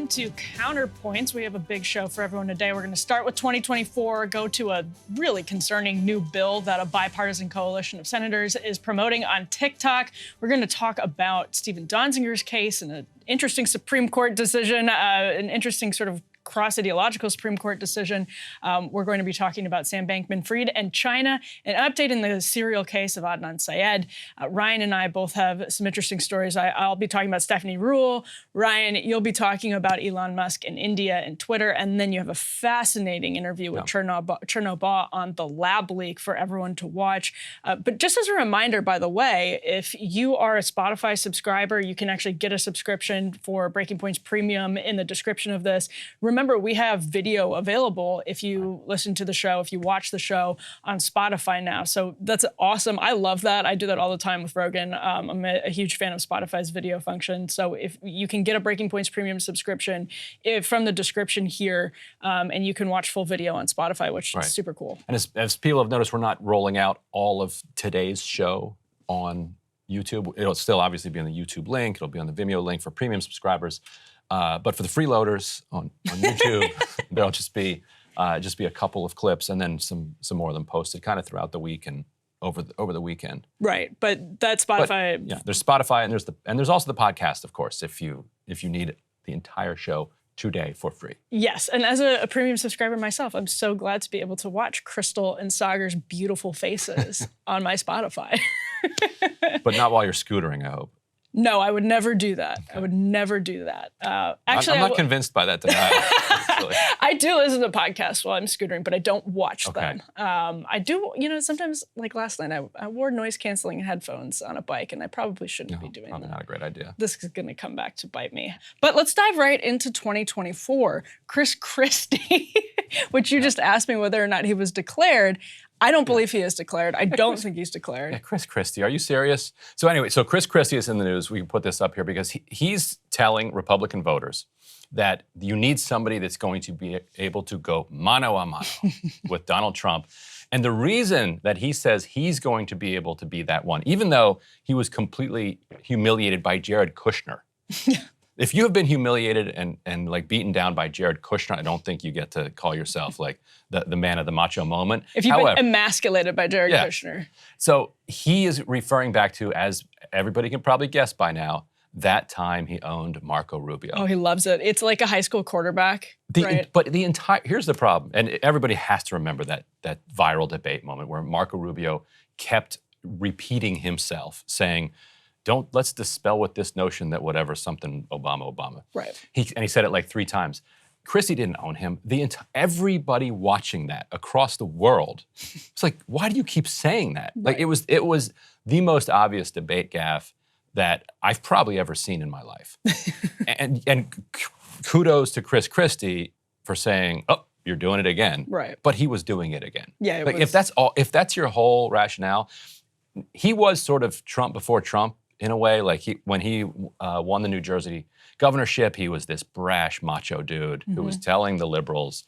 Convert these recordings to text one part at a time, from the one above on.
welcome to Counterpoints. We have a big show for everyone today. We're going to start with 2024, go to a really concerning new bill that a bipartisan coalition of senators is promoting on TikTok. We're going to talk about Steven Donzinger's case and an interesting Supreme Court decision, an interesting sort of cross-ideological Supreme Court decision. We're going to be talking about Sam Bankman-Fried and China, an update in the serial case of Adnan Syed. Ryan and I both have some interesting stories. I'll be talking about Stephanie Ruhle. Ryan, you'll be talking about Elon Musk and India and Twitter. And then you have a fascinating interview with Chernoh Bah on the lab leak for everyone to watch. But just as a reminder, by the way, if you are a Spotify subscriber, you can actually get a subscription for Breaking Points Premium in the description of this. Remember, we have video available if you listen to the show, if you watch the show on Spotify now. So that's awesome. I love that. I do that all the time with Rogan. I'm a huge fan of Spotify's video function. So if you can get a Breaking Points Premium subscription from the description here, and you can watch full video on Spotify, which is super cool. And as people have noticed, we're not rolling out all of today's show on YouTube. It'll still obviously be on the YouTube link. It'll be on the Vimeo link for premium subscribers. But for the freeloaders on YouTube, there'll just be a couple of clips and then some more of them posted kind of throughout the week and over the weekend. Right, but that's Spotify. But, yeah, there's Spotify and there's also the podcast, of course, if you need the entire show today for free. Yes, and as a premium subscriber myself, I'm so glad to be able to watch Crystal and Sagar's beautiful faces on my Spotify. But not while you're scootering, I hope. No, I would never do that. Okay. I would never do that. Actually, I'm not convinced by that denial. I do listen to podcasts while I'm scootering, but I don't watch them. I do, sometimes, like last night, I wore noise-canceling headphones on a bike, and I probably shouldn't be doing that. Probably not a great idea. This is going to come back to bite me. But let's dive right into 2024. Chris Christie, which you just asked me whether or not he was declared. I don't believe he is declared. I don't think he's declared. Yeah, Chris Christie, are you serious? So anyway, Chris Christie is in the news. We can put this up here because he's telling Republican voters that you need somebody that's going to be able to go mano a mano with Donald Trump. And the reason that he says he's going to be able to be that one, even though he was completely humiliated by Jared Kushner. If you have been humiliated and like beaten down by Jared Kushner, I don't think you get to call yourself like the man of the macho moment. If you've been emasculated by Jared Kushner. So he is referring back to, as everybody can probably guess by now, that time he owned Marco Rubio. Oh, he loves it. It's like a high school quarterback, right? But here's the problem, and everybody has to remember that viral debate moment where Marco Rubio kept repeating himself, saying, let's dispel with this notion that whatever, something Obama. Right. He said it like 3 times. Christie didn't own him. Everybody watching that across the world, it's like, why do you keep saying that? Right. Like it was the most obvious debate gaffe that I've probably ever seen in my life. and kudos to Chris Christie for saying, oh, you're doing it again. Right. But he was doing it again. Yeah. Like, if that's your whole rationale, he was sort of Trump before Trump. In a way, like when he won the New Jersey governorship, he was this brash macho dude who was telling the liberals,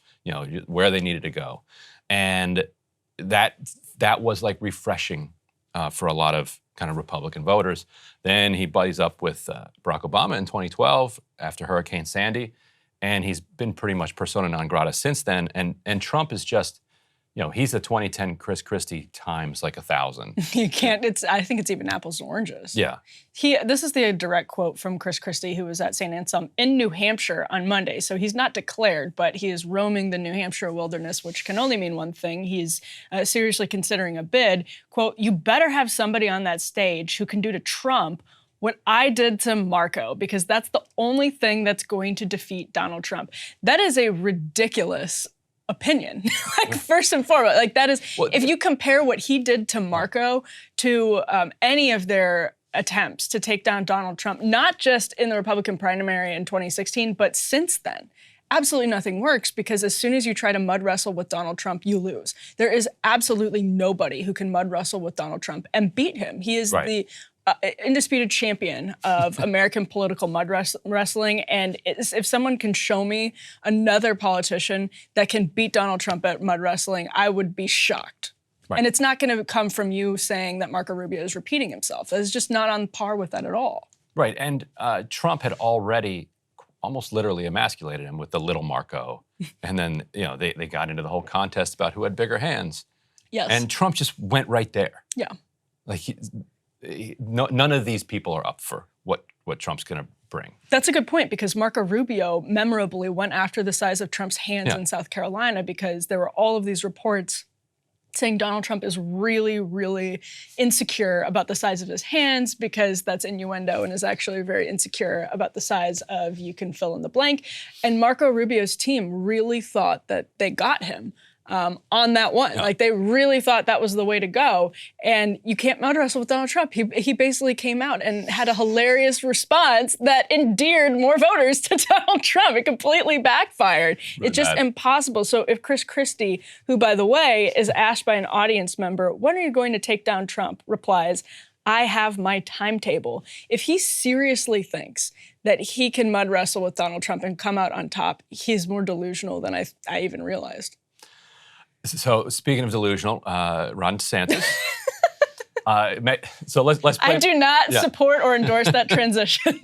where they needed to go, and that was like refreshing for a lot of kind of Republican voters. Then he buddies up with Barack Obama in 2012 after Hurricane Sandy, and he's been pretty much persona non grata since then. And Trump is just, he's the 2010 Chris Christie times like 1,000. You can't, I think it's even apples and oranges. Yeah. This is the direct quote from Chris Christie, who was at St. Anselm in New Hampshire on Monday. So he's not declared, but he is roaming the New Hampshire wilderness, which can only mean one thing. He's seriously considering a bid. Quote, "You better have somebody on that stage who can do to Trump what I did to Marco, because that's the only thing that's going to defeat Donald Trump." That is a ridiculous opinion. First and foremost, that is, if you compare what he did to Marco to any of their attempts to take down Donald Trump, not just in the Republican primary in 2016, but since then, absolutely nothing works, because as soon as you try to mud wrestle with Donald Trump, you lose. There is absolutely nobody who can mud wrestle with Donald Trump and beat him. He is the undisputed champion of American political mud wrestling. And if someone can show me another politician that can beat Donald Trump at mud wrestling, I would be shocked. Right. And it's not going to come from you saying that Marco Rubio is repeating himself. It's just not on par with that at all. Right. And Trump had already almost literally emasculated him with the little Marco. And then, they got into the whole contest about who had bigger hands. Yes. And Trump just went right there. Yeah. Like, none of these people are up for what Trump's going to bring. That's a good point, because Marco Rubio memorably went after the size of Trump's hands in South Carolina, because there were all of these reports saying Donald Trump is really, really insecure about the size of his hands, because that's innuendo, and is actually very insecure about the size of, you can fill in the blank. And Marco Rubio's team really thought that they got him on that one. Yeah. Like, they really thought that was the way to go. And you can't mud wrestle with Donald Trump. He basically came out and had a hilarious response that endeared more voters to Donald Trump. It completely backfired. Really it's just bad. impossible. So if Chris Christie, who, by the way, is asked by an audience member, when are you going to take down Trump, replies, I have my timetable. If he seriously thinks that he can mud wrestle with Donald Trump and come out on top, he's more delusional than I even realized. So speaking of delusional, Ron DeSantis. So let's play. I do not support or endorse that transition.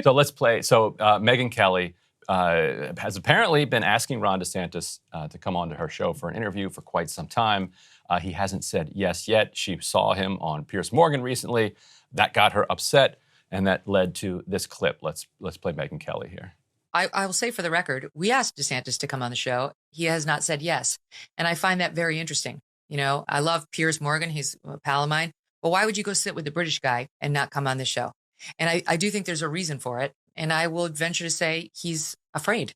So let's play. So Megyn Kelly has apparently been asking Ron DeSantis to come on to her show for an interview for quite some time. He hasn't said yes yet. She saw him on Piers Morgan recently. That got her upset, and that led to this clip. Let's play Megyn Kelly here. I will say, for the record, we asked DeSantis to come on the show. He has not said yes. And I find that very interesting. I love Piers Morgan. He's a pal of mine. But why would you go sit with the British guy and not come on the show? And I do think there's a reason for it. And I will venture to say he's afraid.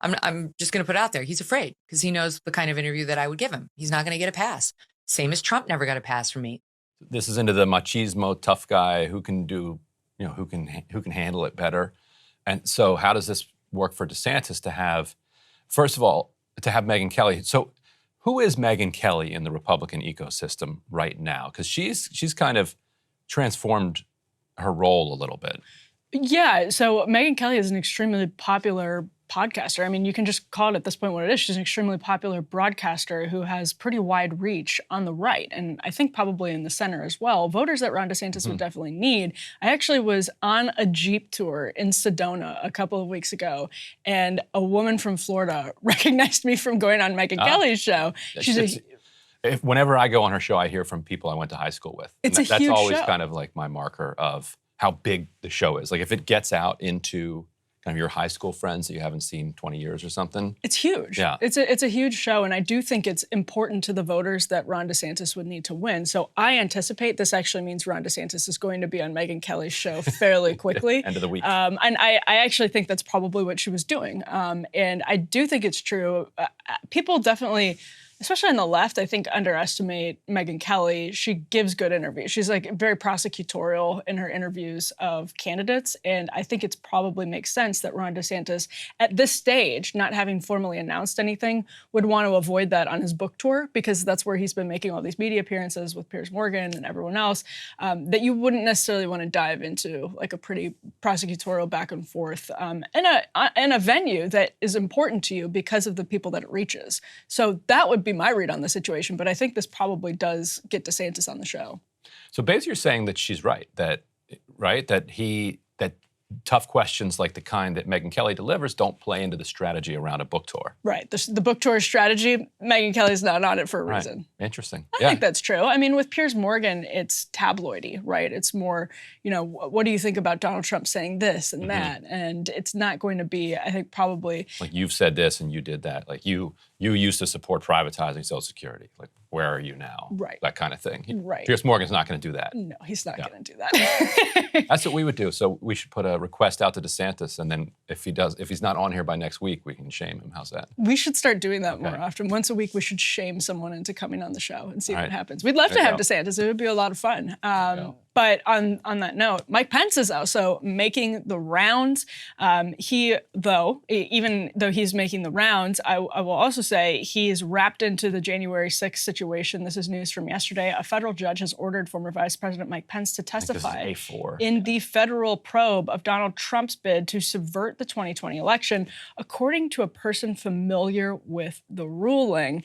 I'm just going to put it out there. He's afraid, because he knows the kind of interview that I would give him. He's not going to get a pass. Same as Trump never got a pass from me. This is into the machismo tough guy who can do, who can handle it better. And so how does this work for DeSantis to have, first of all, to have Megyn Kelly? So who is Megyn Kelly in the Republican ecosystem right now? Because she's kind of transformed her role a little bit. Yeah, so Megyn Kelly is an extremely popular podcaster. I mean, you can just call it at this point what it is. She's an extremely popular broadcaster who has pretty wide reach on the right, and I think probably in the center as well. Voters that Ron DeSantis would definitely need. I actually was on a Jeep tour in Sedona a couple of weeks ago, and a woman from Florida recognized me from going on Megyn Kelly's show. Whenever I go on her show, I hear from people I went to high school with. It's That's huge always show. kind of like my marker of how big the show is. Like, if it gets out into kind of your high school friends that you haven't seen 20 years or something. It's huge. Yeah. It's a huge show, and I do think it's important to the voters that Ron DeSantis would need to win. So I anticipate this actually means Ron DeSantis is going to be on Megyn Kelly's show fairly quickly. End of the week. And I actually think that's probably what she was doing. And I do think it's true. People definitely, especially on the left, I think underestimate Megyn Kelly. She gives good interviews. She's like very prosecutorial in her interviews of candidates. And I think it's probably makes sense that Ron DeSantis, at this stage, not having formally announced anything, would want to avoid that on his book tour, because that's where he's been making all these media appearances with Piers Morgan and everyone else, that you wouldn't necessarily want to dive into like a pretty prosecutorial back and forth in a venue that is important to you because of the people that it reaches. So that would be my read on the situation, but I think this probably does get DeSantis on the show. So basically, you're saying that she's right, that tough questions like the kind that Megyn Kelly delivers don't play into the strategy around a book tour. Right. The book tour strategy, Megyn Kelly's not on it for a reason. Right. Interesting. I think that's true. I mean, with Piers Morgan, it's tabloidy, right? It's more, what do you think about Donald Trump saying this and that? And it's not going to be, I think, probably... Like, you've said this and you did that. Like, you used to support privatizing Social Security. Like, where are you now? Right. That kind of thing. Right. Piers Morgan's not going to do that. No, he's not going to do that. That's what we would do. So we should put a request out to DeSantis, and then if he's not on here by next week, we can shame him. How's that? We should start doing that more often. Once a week, we should shame someone into coming on the show and see what right. happens. We'd love to have DeSantis. It would be a lot of fun. But on that note, Mike Pence is also making the rounds. Even though he's making the rounds, I will also say he's wrapped into the January 6th situation. This is news from yesterday. A federal judge has ordered former Vice President Mike Pence to testify in the federal probe of Donald Trump's bid to subvert the 2020 election, according to a person familiar with the ruling.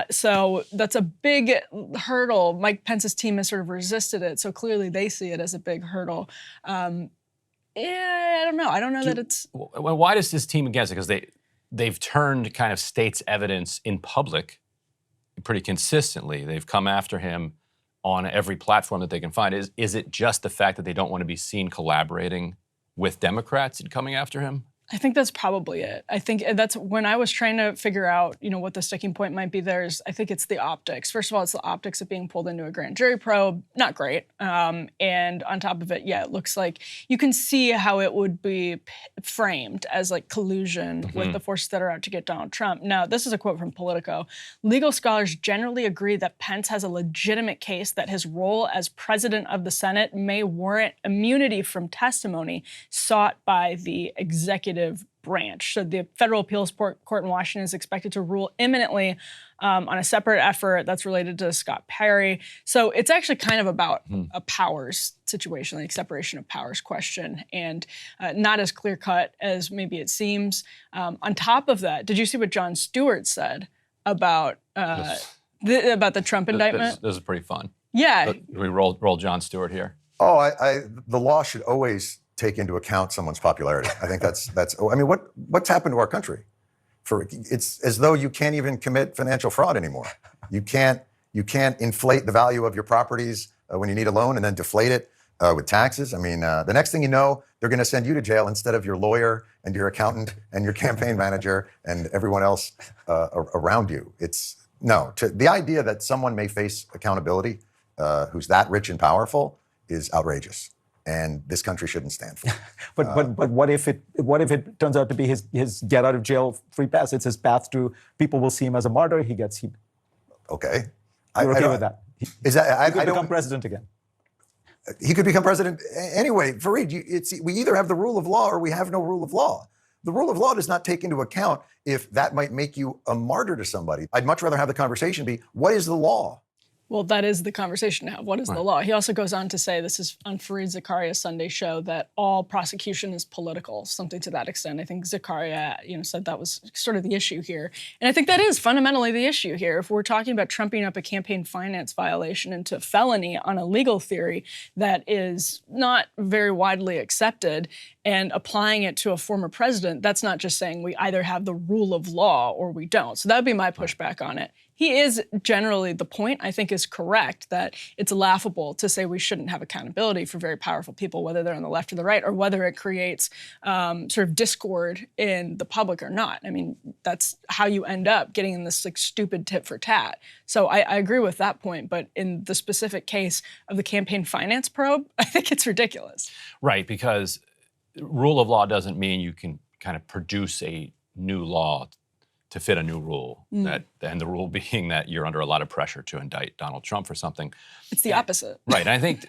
So that's a big hurdle. Mike Pence's team has sort of resisted it. So clearly they see it as a big hurdle. Yeah, I don't know. I don't know that it's... Well, why does this team against it? Because they've turned kind of state's evidence in public pretty consistently. They've come after him on every platform that they can find. Is it just the fact that they don't want to be seen collaborating with Democrats in coming after him? I think that's probably it. I think that's when I was trying to figure out, what the sticking point might be there is I think it's the optics. First of all, it's the optics of being pulled into a grand jury probe. Not great. And on top of it, yeah, it looks like you can see how it would be framed as like collusion with the forces that are out to get Donald Trump. Now, this is a quote from Politico. Legal scholars generally agree that Pence has a legitimate case that his role as president of the Senate may warrant immunity from testimony sought by the executive branch. So the federal appeals court in Washington is expected to rule imminently on a separate effort that's related to Scott Perry. So it's actually kind of about a powers situation, like separation of powers question, and not as clear cut as maybe it seems. On top of that, did you see what Jon Stewart said about the Trump indictment? This is pretty fun. Yeah. We roll Jon Stewart here. Oh, the law should always take into account someone's popularity. I think that's. I mean, what's happened to our country? It's as though you can't even commit financial fraud anymore. You can't inflate the value of your properties when you need a loan and then deflate it with taxes. I mean, the next thing you know, they're going to send you to jail instead of your lawyer and your accountant and your campaign manager and everyone else around you. The idea that someone may face accountability who's that rich and powerful is outrageous. And this country shouldn't stand for it. But what if it turns out to be his get out of jail free pass? It's his path to people will see him as a martyr. Okay. You're okay with that? He could become president again. He could become president anyway. Fareed, we either have the rule of law or we have no rule of law. The rule of law does not take into account if that might make you a martyr to somebody. I'd much rather have the conversation be, what is the law? Well, that is the conversation to have. What is the law? He also goes on to say, this is on Fareed Zakaria's Sunday show, that all prosecution is political, something to that extent. I think Zakaria, said that was sort of the issue here. And I think that is fundamentally the issue here. If we're talking about trumping up a campaign finance violation into felony on a legal theory that is not very widely accepted and applying it to a former president, that's not just saying we either have the rule of law or we don't. So that would be my pushback on it. He is generally, the point I think is correct, that it's laughable to say we shouldn't have accountability for very powerful people, whether they're on the left or the right, or whether it creates sort of discord in the public or not. I mean, that's how you end up getting in this like stupid tit for tat. So I agree with that point, but in the specific case of the campaign finance probe, I think it's ridiculous. Right, because rule of law doesn't mean you can kind of produce a new law to fit a new rule, and the rule being that you're under a lot of pressure to indict Donald Trump for something. It's the opposite. Right, and I think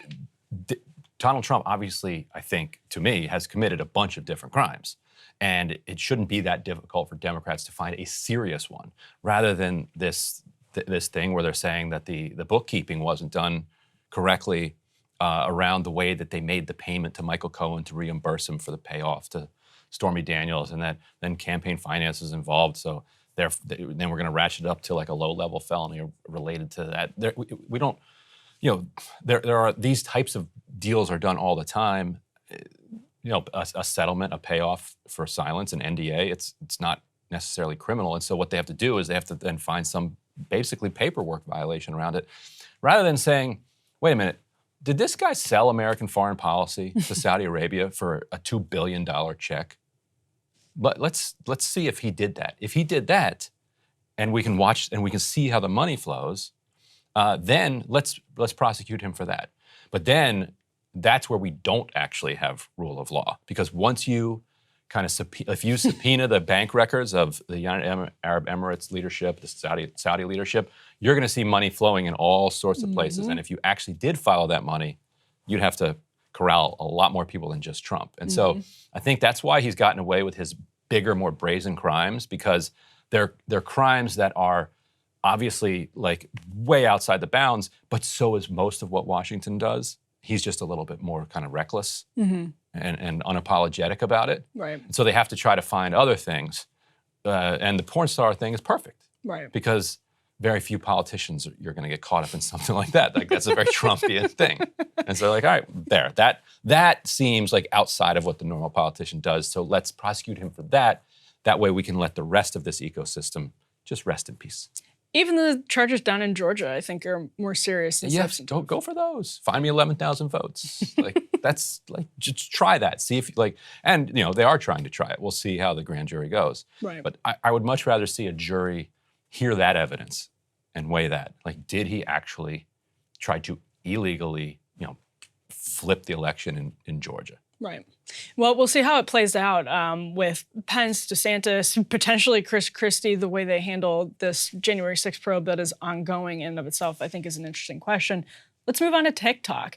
Donald Trump, obviously, I think, to me, has committed a bunch of different crimes. And it shouldn't be that difficult for Democrats to find a serious one, rather than this thing where they're saying that the bookkeeping wasn't done correctly around the way that they made the payment to Michael Cohen to reimburse him for the payoff to Stormy Daniels, and that then campaign finance is involved. So then we're going to ratchet it up to like a low-level felony related to that. We don't, there are these types of deals are done all the time. A settlement, a payoff for silence, an NDA. It's not necessarily criminal, and so what they have to do is they have to then find some basically paperwork violation around it, rather than saying, wait a minute. Did this guy sell American foreign policy to Saudi Arabia for a $2 billion check? But let's see if he did that. If he did that, and we can watch and we can see how the money flows, then let's prosecute him for that. But then that's where we don't actually have rule of law, because once you kind of if you subpoena the bank records of the United Arab Emirates leadership, the Saudi leadership, you're going to see money flowing in all sorts of places. And if you actually did follow that money, you'd have to corral a lot more people than just Trump. And so I think that's why he's gotten away with his bigger, more brazen crimes, because they're crimes that are obviously like way outside the bounds, but so is most of what Washington does. He's just a little bit more kind of reckless and unapologetic about it. Right. And so they have to try to find other things. And the porn star thing is perfect. Right. Because very few politicians you're going to get caught up in something like that. Like that's a very Trumpian thing. And so like, all right, That seems like outside of what the normal politician does. So let's prosecute him for that. That way we can let the rest of this ecosystem just rest in peace. Even the charges down in Georgia, I think, are more serious and Yes, substantive. go for those. Find me 11,000 votes. Like that's like just try that. See if and they are trying to try it. We'll see how the grand jury goes. Right. But I would much rather see a jury hear that evidence and weigh that. Like, did he actually try to illegally, flip the election in Georgia? Right. Well, we'll see how it plays out with Pence, DeSantis, potentially Chris Christie. The way they handle this January 6th probe that is ongoing in and of itself, I think, is an interesting question. Let's move on to TikTok.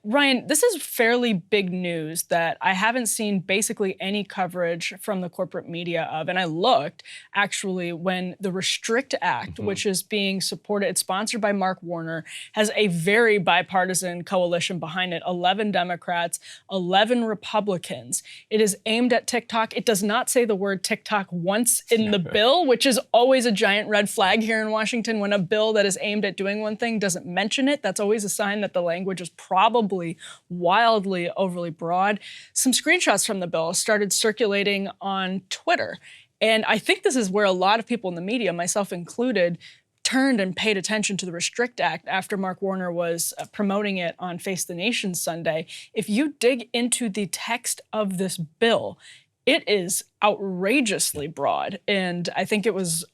Ryan, this is fairly big news that I haven't seen basically any coverage from the corporate media of. And I looked, actually, when the Restrict Act, which is being supported, it's sponsored by Mark Warner, has a very bipartisan coalition behind it, 11 Democrats, 11 Republicans. It is aimed at TikTok. It does not say the word TikTok once in the bill, which is always a giant red flag here in Washington. When a bill that is aimed at doing one thing doesn't mention it, that's always a sign that the language is probably wildly overly broad. Some screenshots from the bill started circulating on Twitter. And I think this is where a lot of people in the media, myself included, turned and paid attention to the Restrict Act after Mark Warner was promoting it on Face the Nation Sunday. If you dig into the text of this bill, it is outrageously broad. And I think it was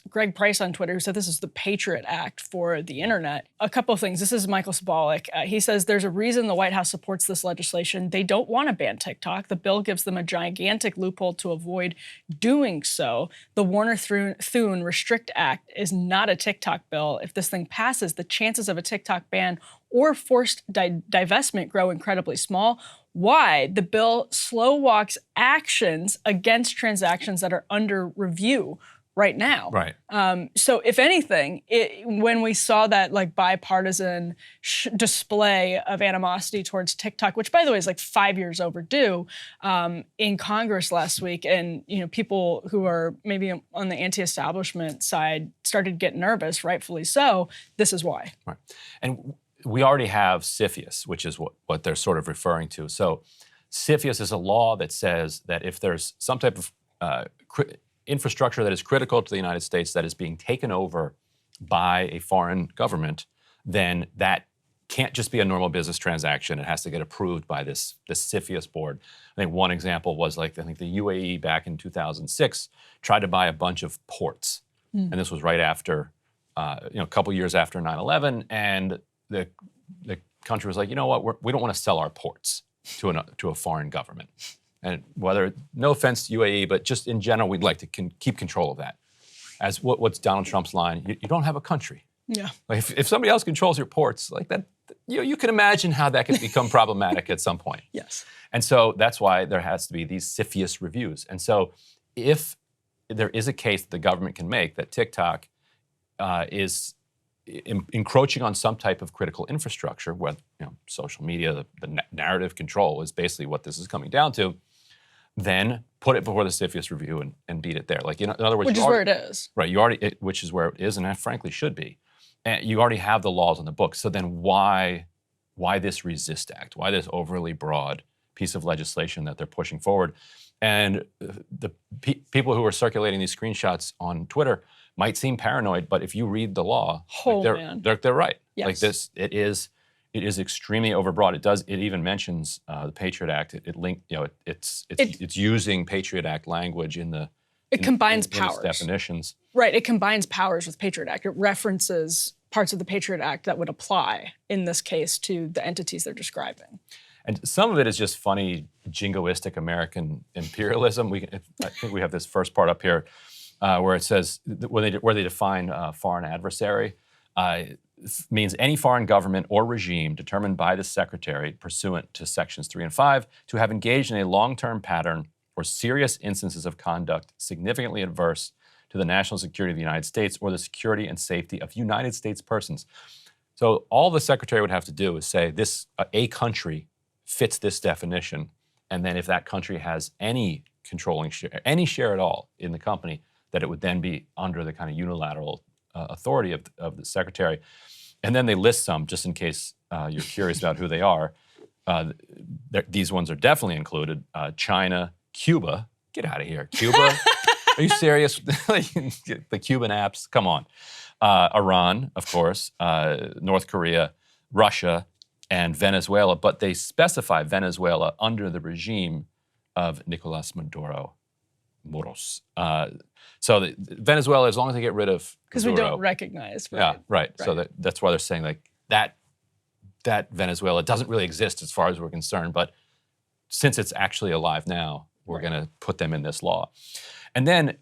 Greg Price on Twitter who said this is the Patriot Act for the internet. A couple of things. This is Michael Sabolic. He says there's a reason the White House supports this legislation. They don't want to ban TikTok. The bill gives them a gigantic loophole to avoid doing so. The Warner-Thune Restrict Act is not a TikTok bill. If this thing passes, the chances of a TikTok ban or forced divestment grow incredibly small. Why? The bill slow walks actions against transactions that are under review right now. Right. So if anything, when we saw that bipartisan display of animosity towards TikTok, which by the way is 5 years overdue, in Congress last week, and people who are maybe on the anti-establishment side started to get nervous, rightfully so. This is why. Right. And we already have CFIUS, which is what they're sort of referring to. So CFIUS is a law that says that if there's some type of infrastructure that is critical to the United States that is being taken over by a foreign government, then that can't just be a normal business transaction. It has to get approved by this CFIUS board. I think one example was I think the UAE back in 2006 tried to buy a bunch of ports. And this was right after, a couple years after 9/11. And the country was like, you know what, we don't want to sell our ports to a foreign government. And no offense to UAE, but just in general, we'd like to keep control of that. As what's Donald Trump's line, you don't have a country. Yeah. If somebody else controls your ports, like that, you can imagine how that could become problematic at some point. Yes. And so that's why there has to be these CFIUS reviews. And so if there is a case that the government can make that TikTok is encroaching on some type of critical infrastructure, where social media, the narrative control is basically what this is coming down to, then put it before the CFIUS review and beat it there. In other words, which is where it is. Right. Which is where it is, and it frankly should be. And you already have the laws on the books. So then why this Resist Act? Why this overly broad piece of legislation that they're pushing forward? And the people who are circulating these screenshots on Twitter might seem paranoid, but if you read the law, they're right. Yes. It is extremely overbroad. It even mentions the Patriot Act. It's using Patriot Act language It combines in its powers. definitions. Right. It combines powers with Patriot Act. It references parts of the Patriot Act that would apply in this case to the entities they're describing. And some of it is just funny, jingoistic American imperialism. I think we have this first part up here where it says, where they define foreign adversary, means any foreign government or regime determined by the Secretary pursuant to Sections 3 and 5 to have engaged in a long-term pattern or serious instances of conduct significantly adverse to the national security of the United States or the security and safety of United States persons. So all the Secretary would have to do is say a country fits this definition, and then if that country has any controlling share, any share at all in the company, that it would then be under the kind of unilateral authority of the Secretary. And then they list some, just in case you're curious about who they are. these ones are definitely included. China, Cuba. Get out of here, Cuba. Are you serious? The Cuban apps, come on. Iran, of course, North Korea, Russia, and Venezuela, but they specify Venezuela under the regime of Nicolas Maduro Moros. So Venezuela, as long as they get rid of Because we Maduro, don't recognize. Right? yeah, right. So Right. that's why they're saying like that Venezuela doesn't really exist as far as we're concerned, but since it's actually alive now, we're going to put them in this law. And then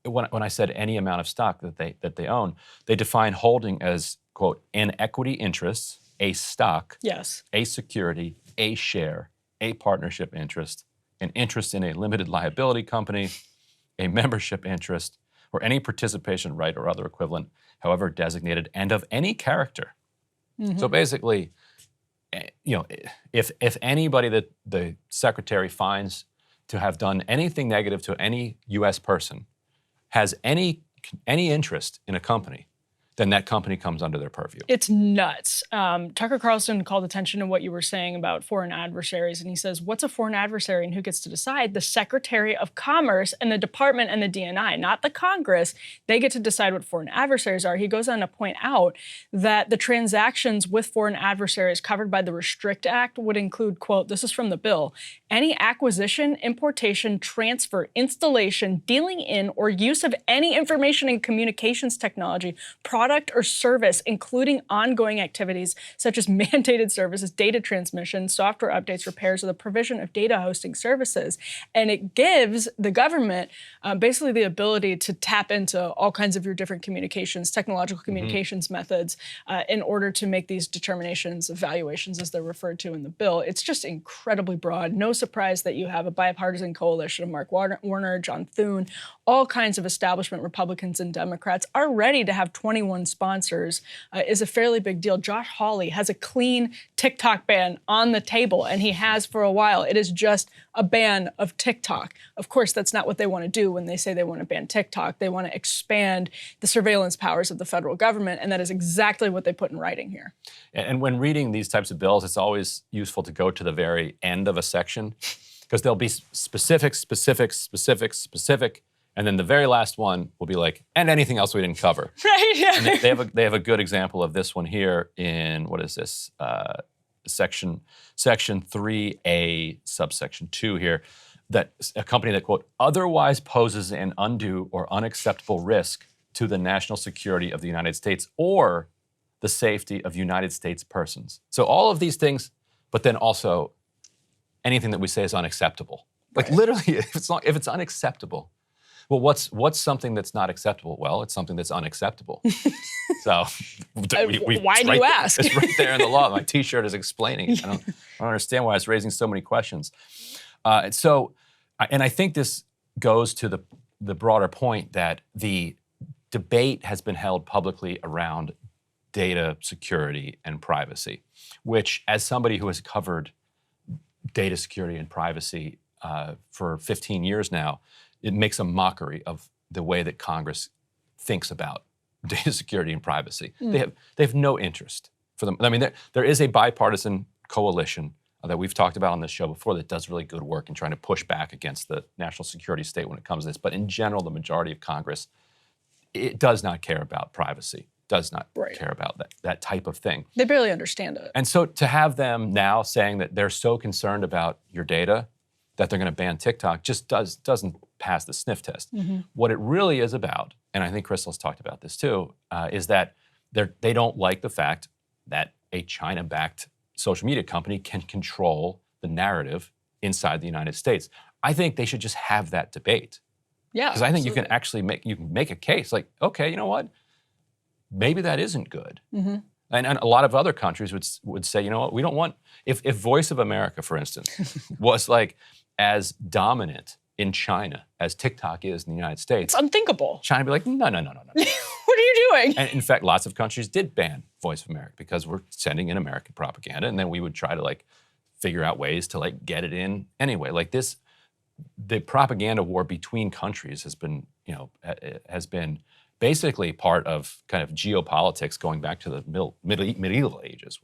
when I said any amount of stock that they own, they define holding as, quote, an equity interest, a stock, Yes. a security, a share, a partnership interest, an interest in a limited liability company, a membership interest, or any participation right or other equivalent, however designated, and of any character. So basically, if anybody that the secretary finds to have done anything negative to any U.S. person has any interest in a company, then that company comes under their purview. It's nuts. Tucker Carlson called attention to what you were saying about foreign adversaries, and he says, what's a foreign adversary and who gets to decide? The Secretary of Commerce and the Department and the DNI, not the Congress. They get to decide what foreign adversaries are. He goes on to point out that the transactions with foreign adversaries covered by the Restrict Act would include, quote, this is from the bill, any acquisition, importation, transfer, installation, dealing in, or use of any information and communications technology, product or service, including ongoing activities such as mandated services, data transmission, software updates, repairs, or the provision of data hosting services. And it gives the government basically the ability to tap into all kinds of your different communications, technological communications methods in order to make these determinations, evaluations as they're referred to in the bill. It's just incredibly broad. No surprise that you have a bipartisan coalition of Mark Warner, John Thune, all kinds of establishment Republicans and Democrats are ready to have 21 sponsors is a fairly big deal. Josh Hawley has a clean TikTok ban on the table, and he has for a while. It is just a ban of TikTok. Of course, that's not what they want to do when they say they want to ban TikTok. They want to expand the surveillance powers of the federal government, and that is exactly what they put in writing here. And when reading these types of bills, it's always useful to go to the very end of a section because there'll be specific, and then the very last one will be like, and anything else we didn't cover. Right, yeah. And they have a good example of this one here in, what is this, section 3A, subsection 2 here, that a company that, quote, otherwise poses an undue or unacceptable risk to the national security of the United States or the safety of United States persons. So all of these things, but then also anything that we say is unacceptable. Like literally, if it's unacceptable, well, what's something that's not acceptable? Well, it's something that's unacceptable. So why do you ask? It's right there in the law. My T-shirt is explaining it. I don't understand why it's raising so many questions. And I think this goes to the broader point that the debate has been held publicly around data security and privacy, which, as somebody who has covered data security and privacy for 15 years now, it makes a mockery of the way that Congress thinks about data security and privacy. They have no interest for them. I mean, there is a bipartisan coalition that we've talked about on this show before that does really good work in trying to push back against the national security state when it comes to this. But in general, the majority of Congress, it does not care about privacy, does not care about that type of thing. They barely understand it. And so to have them now saying that they're so concerned about your data that they're going to ban TikTok just doesn't pass the sniff test. What it really is about, and I think Crystal's talked about this too, is that they don't like the fact that a China-backed social media company can control the narrative inside the United States. I think they should just have that debate. Yeah, because I think you can actually make a case like, okay, you know what? Maybe that isn't good. And a lot of other countries would say, you know what? We don't want if Voice of America, for instance, was like as dominant in China as TikTok is in the United States. It's unthinkable. China would be like, no. What are you doing? And in fact, lots of countries did ban Voice of America because we're sending in American propaganda, and then we would try to like figure out ways to like get it in anyway. Like this, the propaganda war between countries has been basically part of kind of geopolitics going back to the medieval ages.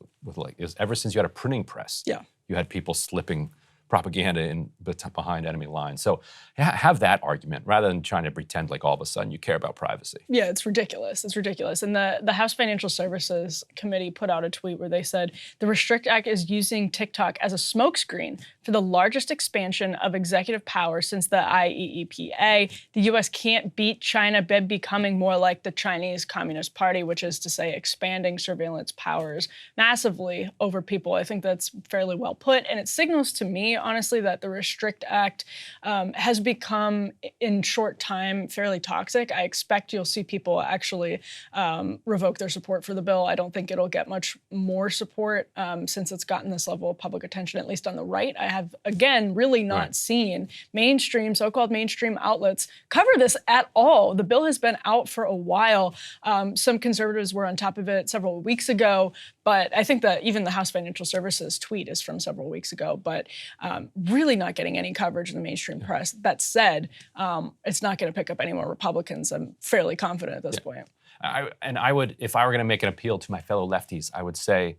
Ever since you had a printing press, you had people slipping propaganda behind enemy lines. So have that argument rather than trying to pretend like all of a sudden you care about privacy. Yeah, it's ridiculous. It's ridiculous. And the House Financial Services Committee put out a tweet where they said the Restrict Act is using TikTok as a smokescreen for the largest expansion of executive power since the IEEPA. The U.S. can't beat China by becoming more like the Chinese Communist Party, which is to say expanding surveillance powers massively over people. I think that's fairly well put. And it signals to me, honestly, that the Restrict Act has become, in short time, fairly toxic. I expect you'll see people actually revoke their support for the bill. I don't think it'll get much more support since it's gotten this level of public attention, at least on the right. I have, again, really not seen mainstream, so-called mainstream outlets cover this at all. The bill has been out for a while. Some conservatives were on top of it several weeks ago, but I think that even the House Financial Services tweet is from several weeks ago, but really not getting any coverage in the mainstream press. That said, it's not going to pick up any more Republicans. I'm fairly confident at this point. I would, if I were going to make an appeal to my fellow lefties, I would say,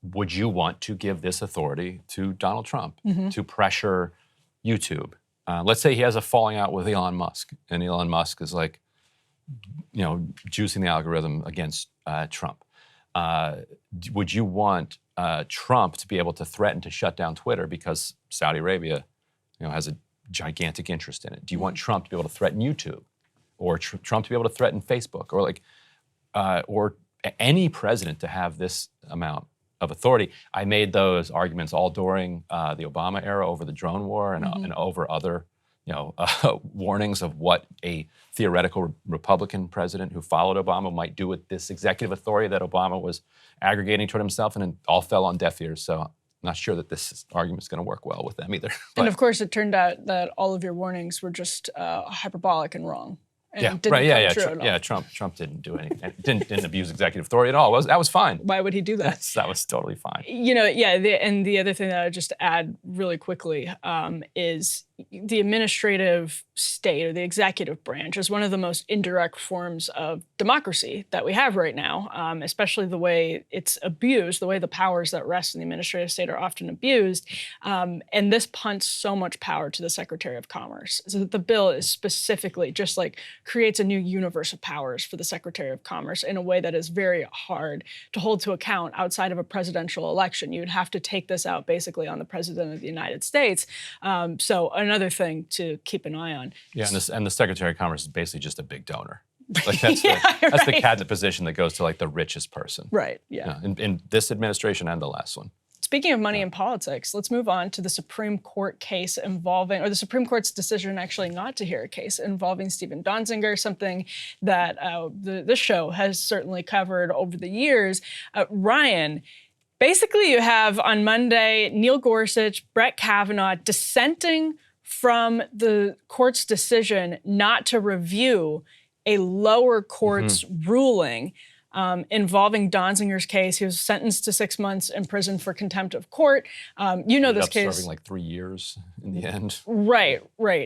would you want to give this authority to Donald Trump to pressure YouTube? Let's say he has a falling out with Elon Musk, and Elon Musk is like, juicing the algorithm against Trump. Would you want Trump to be able to threaten to shut down Twitter because Saudi Arabia, has a gigantic interest in it? Do you want Trump to be able to threaten YouTube, or Trump to be able to threaten Facebook, or any president to have this amount of authority? I made those arguments all during the Obama era over the drone war and over other warnings of what a theoretical Republican president who followed Obama might do with this executive authority that Obama was aggregating toward himself, and it all fell on deaf ears. So I'm not sure that this argument is going to work well with them either. And of course, it turned out that all of your warnings were just hyperbolic and wrong. And Trump didn't do anything. Didn't abuse executive authority at all. That was fine. Why would he do that? That was totally fine. And the other thing that I would just add really quickly is the administrative state, or the executive branch, is one of the most indirect forms of democracy that we have right now, especially the way it's abused, the way the powers that rest in the administrative state are often abused. And this punts so much power to the Secretary of Commerce. So that the bill is specifically just creates a new universe of powers for the Secretary of Commerce in a way that is very hard to hold to account outside of a presidential election. You'd have to take this out basically on the President of the United States. So another thing to keep an eye on. Yeah, and the Secretary of Commerce is basically just a big donor. That's the cabinet position that goes to the richest person. Right, yeah. In this administration and the last one. Speaking of money in politics, let's move on to the Supreme Court case involving, or the Supreme Court's decision actually not to hear a case involving Steven Donzinger, something that this show has certainly covered over the years. Ryan, basically you have on Monday Neil Gorsuch, Brett Kavanaugh dissenting from the court's decision not to review a lower court's ruling involving Donzinger's case. He was sentenced to 6 months in prison for contempt of court. This case. Serving 3 years in the end. Right.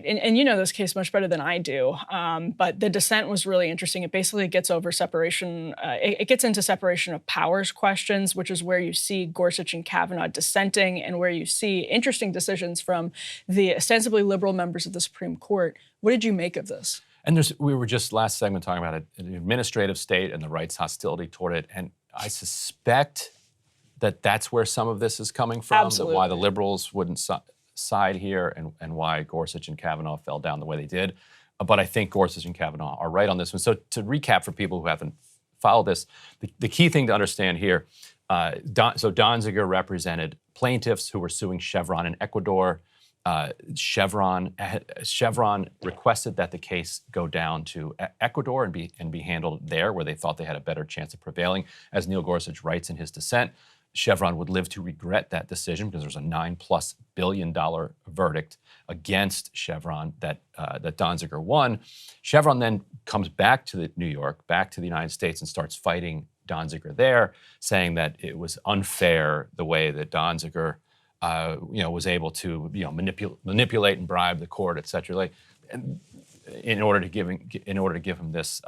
And you know this case much better than I do. But the dissent was really interesting. It basically gets over separation. It gets into separation of powers questions, which is where you see Gorsuch and Kavanaugh dissenting, and where you see interesting decisions from the ostensibly liberal members of the Supreme Court. What did you make of this? And we were just last segment talking about an administrative state and the right's hostility toward it. And I suspect that that's where some of this is coming from. Absolutely. Why the liberals wouldn't side here and why Gorsuch and Kavanaugh fell down the way they did. But I think Gorsuch and Kavanaugh are right on this one. So to recap for people who haven't followed this, the key thing to understand here, so Donziger represented plaintiffs who were suing Chevron in Ecuador. Chevron requested that the case go down to Ecuador and be handled there, where they thought they had a better chance of prevailing. As Neil Gorsuch writes in his dissent, Chevron would live to regret that decision because there's a $9+ billion verdict against Chevron that Donziger won. Chevron then comes back to New York, back to the United States, and starts fighting Donziger there, saying that it was unfair the way that Donziger was able to manipulate and bribe the court, et cetera. in order to give him this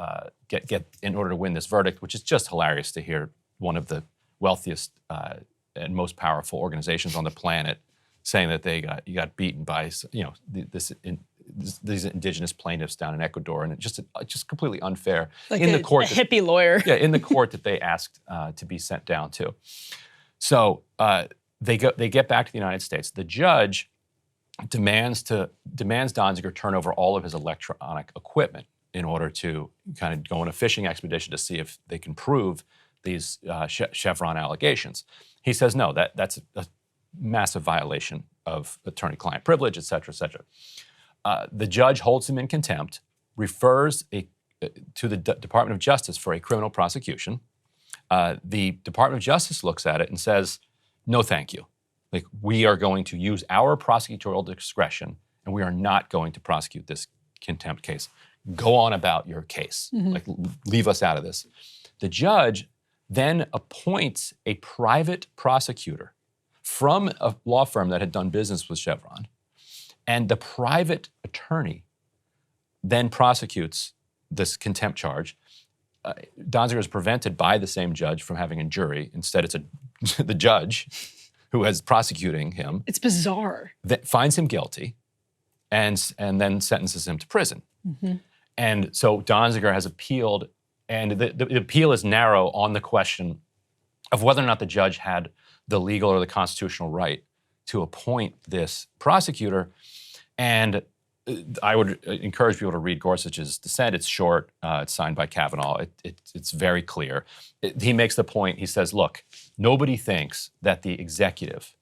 in order to win this verdict, which is just hilarious to hear one of the wealthiest and most powerful organizations on the planet saying that you got beaten by these indigenous plaintiffs down in Ecuador, and just completely unfair like in the court. A hippie lawyer. Yeah, in the court that they asked to be sent down to. So they get back to the United States. The judge demands Donziger turn over all of his electronic equipment in order to kind of go on a fishing expedition to see if they can prove these Chevron allegations. He says no, that's a massive violation of attorney-client privilege, et cetera, et cetera. The judge holds him in contempt, refers to the Department of Justice for a criminal prosecution. The Department of Justice looks at it and says, no, thank you. Like, we are going to use our prosecutorial discretion, and we are not going to prosecute this contempt case. Go on about your case. Like, leave us out of this. The judge then appoints a private prosecutor from a law firm that had done business with Chevron, and the private attorney then prosecutes this contempt charge. Donziger is prevented by the same judge from having a jury. Instead, it's the judge who is prosecuting him. It's bizarre. That finds him guilty and then sentences him to prison. And so Donziger has appealed, and the appeal is narrow on the question of whether or not the judge had the legal or the constitutional right to appoint this prosecutor. And I would encourage people to read Gorsuch's dissent. It's short. It's signed by Kavanaugh. It's very clear. He makes the point. He says, look, nobody thinks that the executive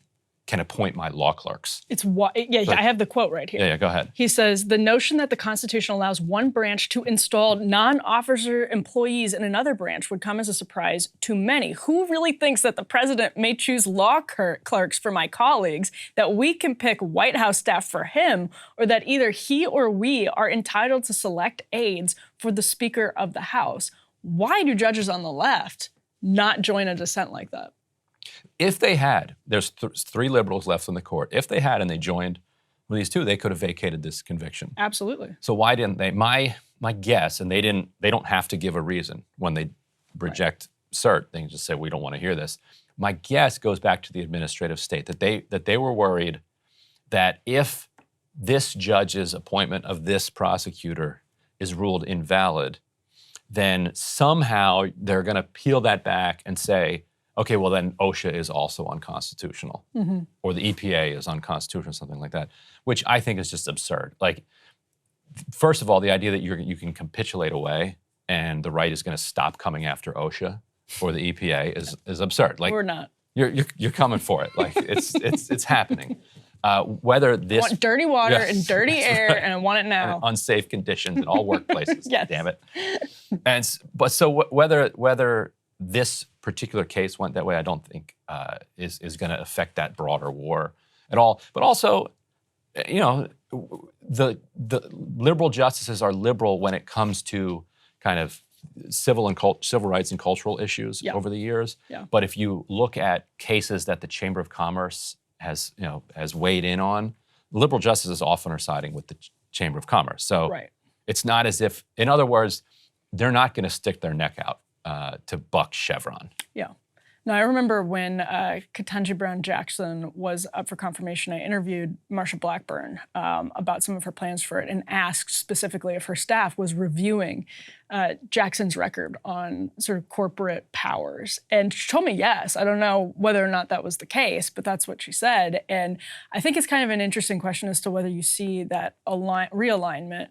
can appoint my law clerks. I have the quote right here. Yeah, go ahead. He says, the notion that the Constitution allows one branch to install non-officer employees in another branch would come as a surprise to many. Who really thinks that the president may choose law clerks for my colleagues, that we can pick White House staff for him, or that either he or we are entitled to select aides for the Speaker of the House? Why do judges on the left not join a dissent like that? If they had, there's three liberals left in the court. If they had and they joined with these two, they could have vacated this conviction. Absolutely. So why didn't they? My guess, and they don't have to give a reason when they reject cert. They can just say, we don't want to hear this. My guess goes back to the administrative state, that they were worried that if this judge's appointment of this prosecutor is ruled invalid, then somehow they're going to peel that back and say, okay, well then OSHA is also unconstitutional, or the EPA is unconstitutional, something like that, which I think is just absurd. Like, first of all, the idea that you can capitulate away and the right is going to stop coming after OSHA or the EPA is absurd. Like, we're not. You're coming for it. Like, it's happening. Whether this I want dirty water and dirty air, and I want it now. Unsafe conditions in all workplaces. Yes. Damn it. But whether this particular case went that way, I don't think is going to affect that broader war at all. But also, the liberal justices are liberal when it comes to kind of civil rights and cultural issues over the years. Yeah. But if you look at cases that the Chamber of Commerce has weighed in on, liberal justices often are siding with the Chamber of Commerce. So it's not as if, in other words, they're not going to stick their neck out to buck Chevron. Yeah. No, I remember when Ketanji Brown Jackson was up for confirmation, I interviewed Marsha Blackburn about some of her plans for it and asked specifically if her staff was reviewing Jackson's record on sort of corporate powers. And she told me yes. I don't know whether or not that was the case, but that's what she said. And I think it's kind of an interesting question as to whether you see that realignment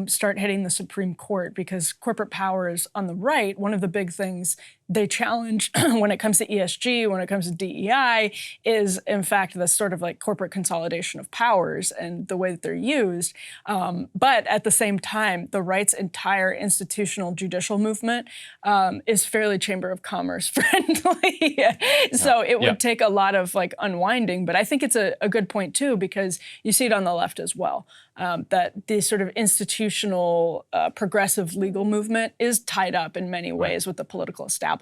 start hitting the Supreme Court, because corporate powers on the right, one of the big things they challenge when it comes to ESG, when it comes to DEI, is in fact this sort of like corporate consolidation of powers and the way that they're used. But at the same time, the right's entire institutional judicial movement is fairly Chamber of Commerce friendly. So it would take a lot of like unwinding, but I think it's a good point too, because you see it on the left as well. That the sort of institutional progressive legal movement is tied up in many ways with the political establishment.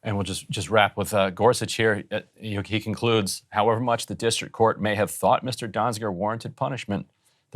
And we'll just wrap with Gorsuch here. He concludes, however much the district court may have thought Mr. Donziger warranted punishment,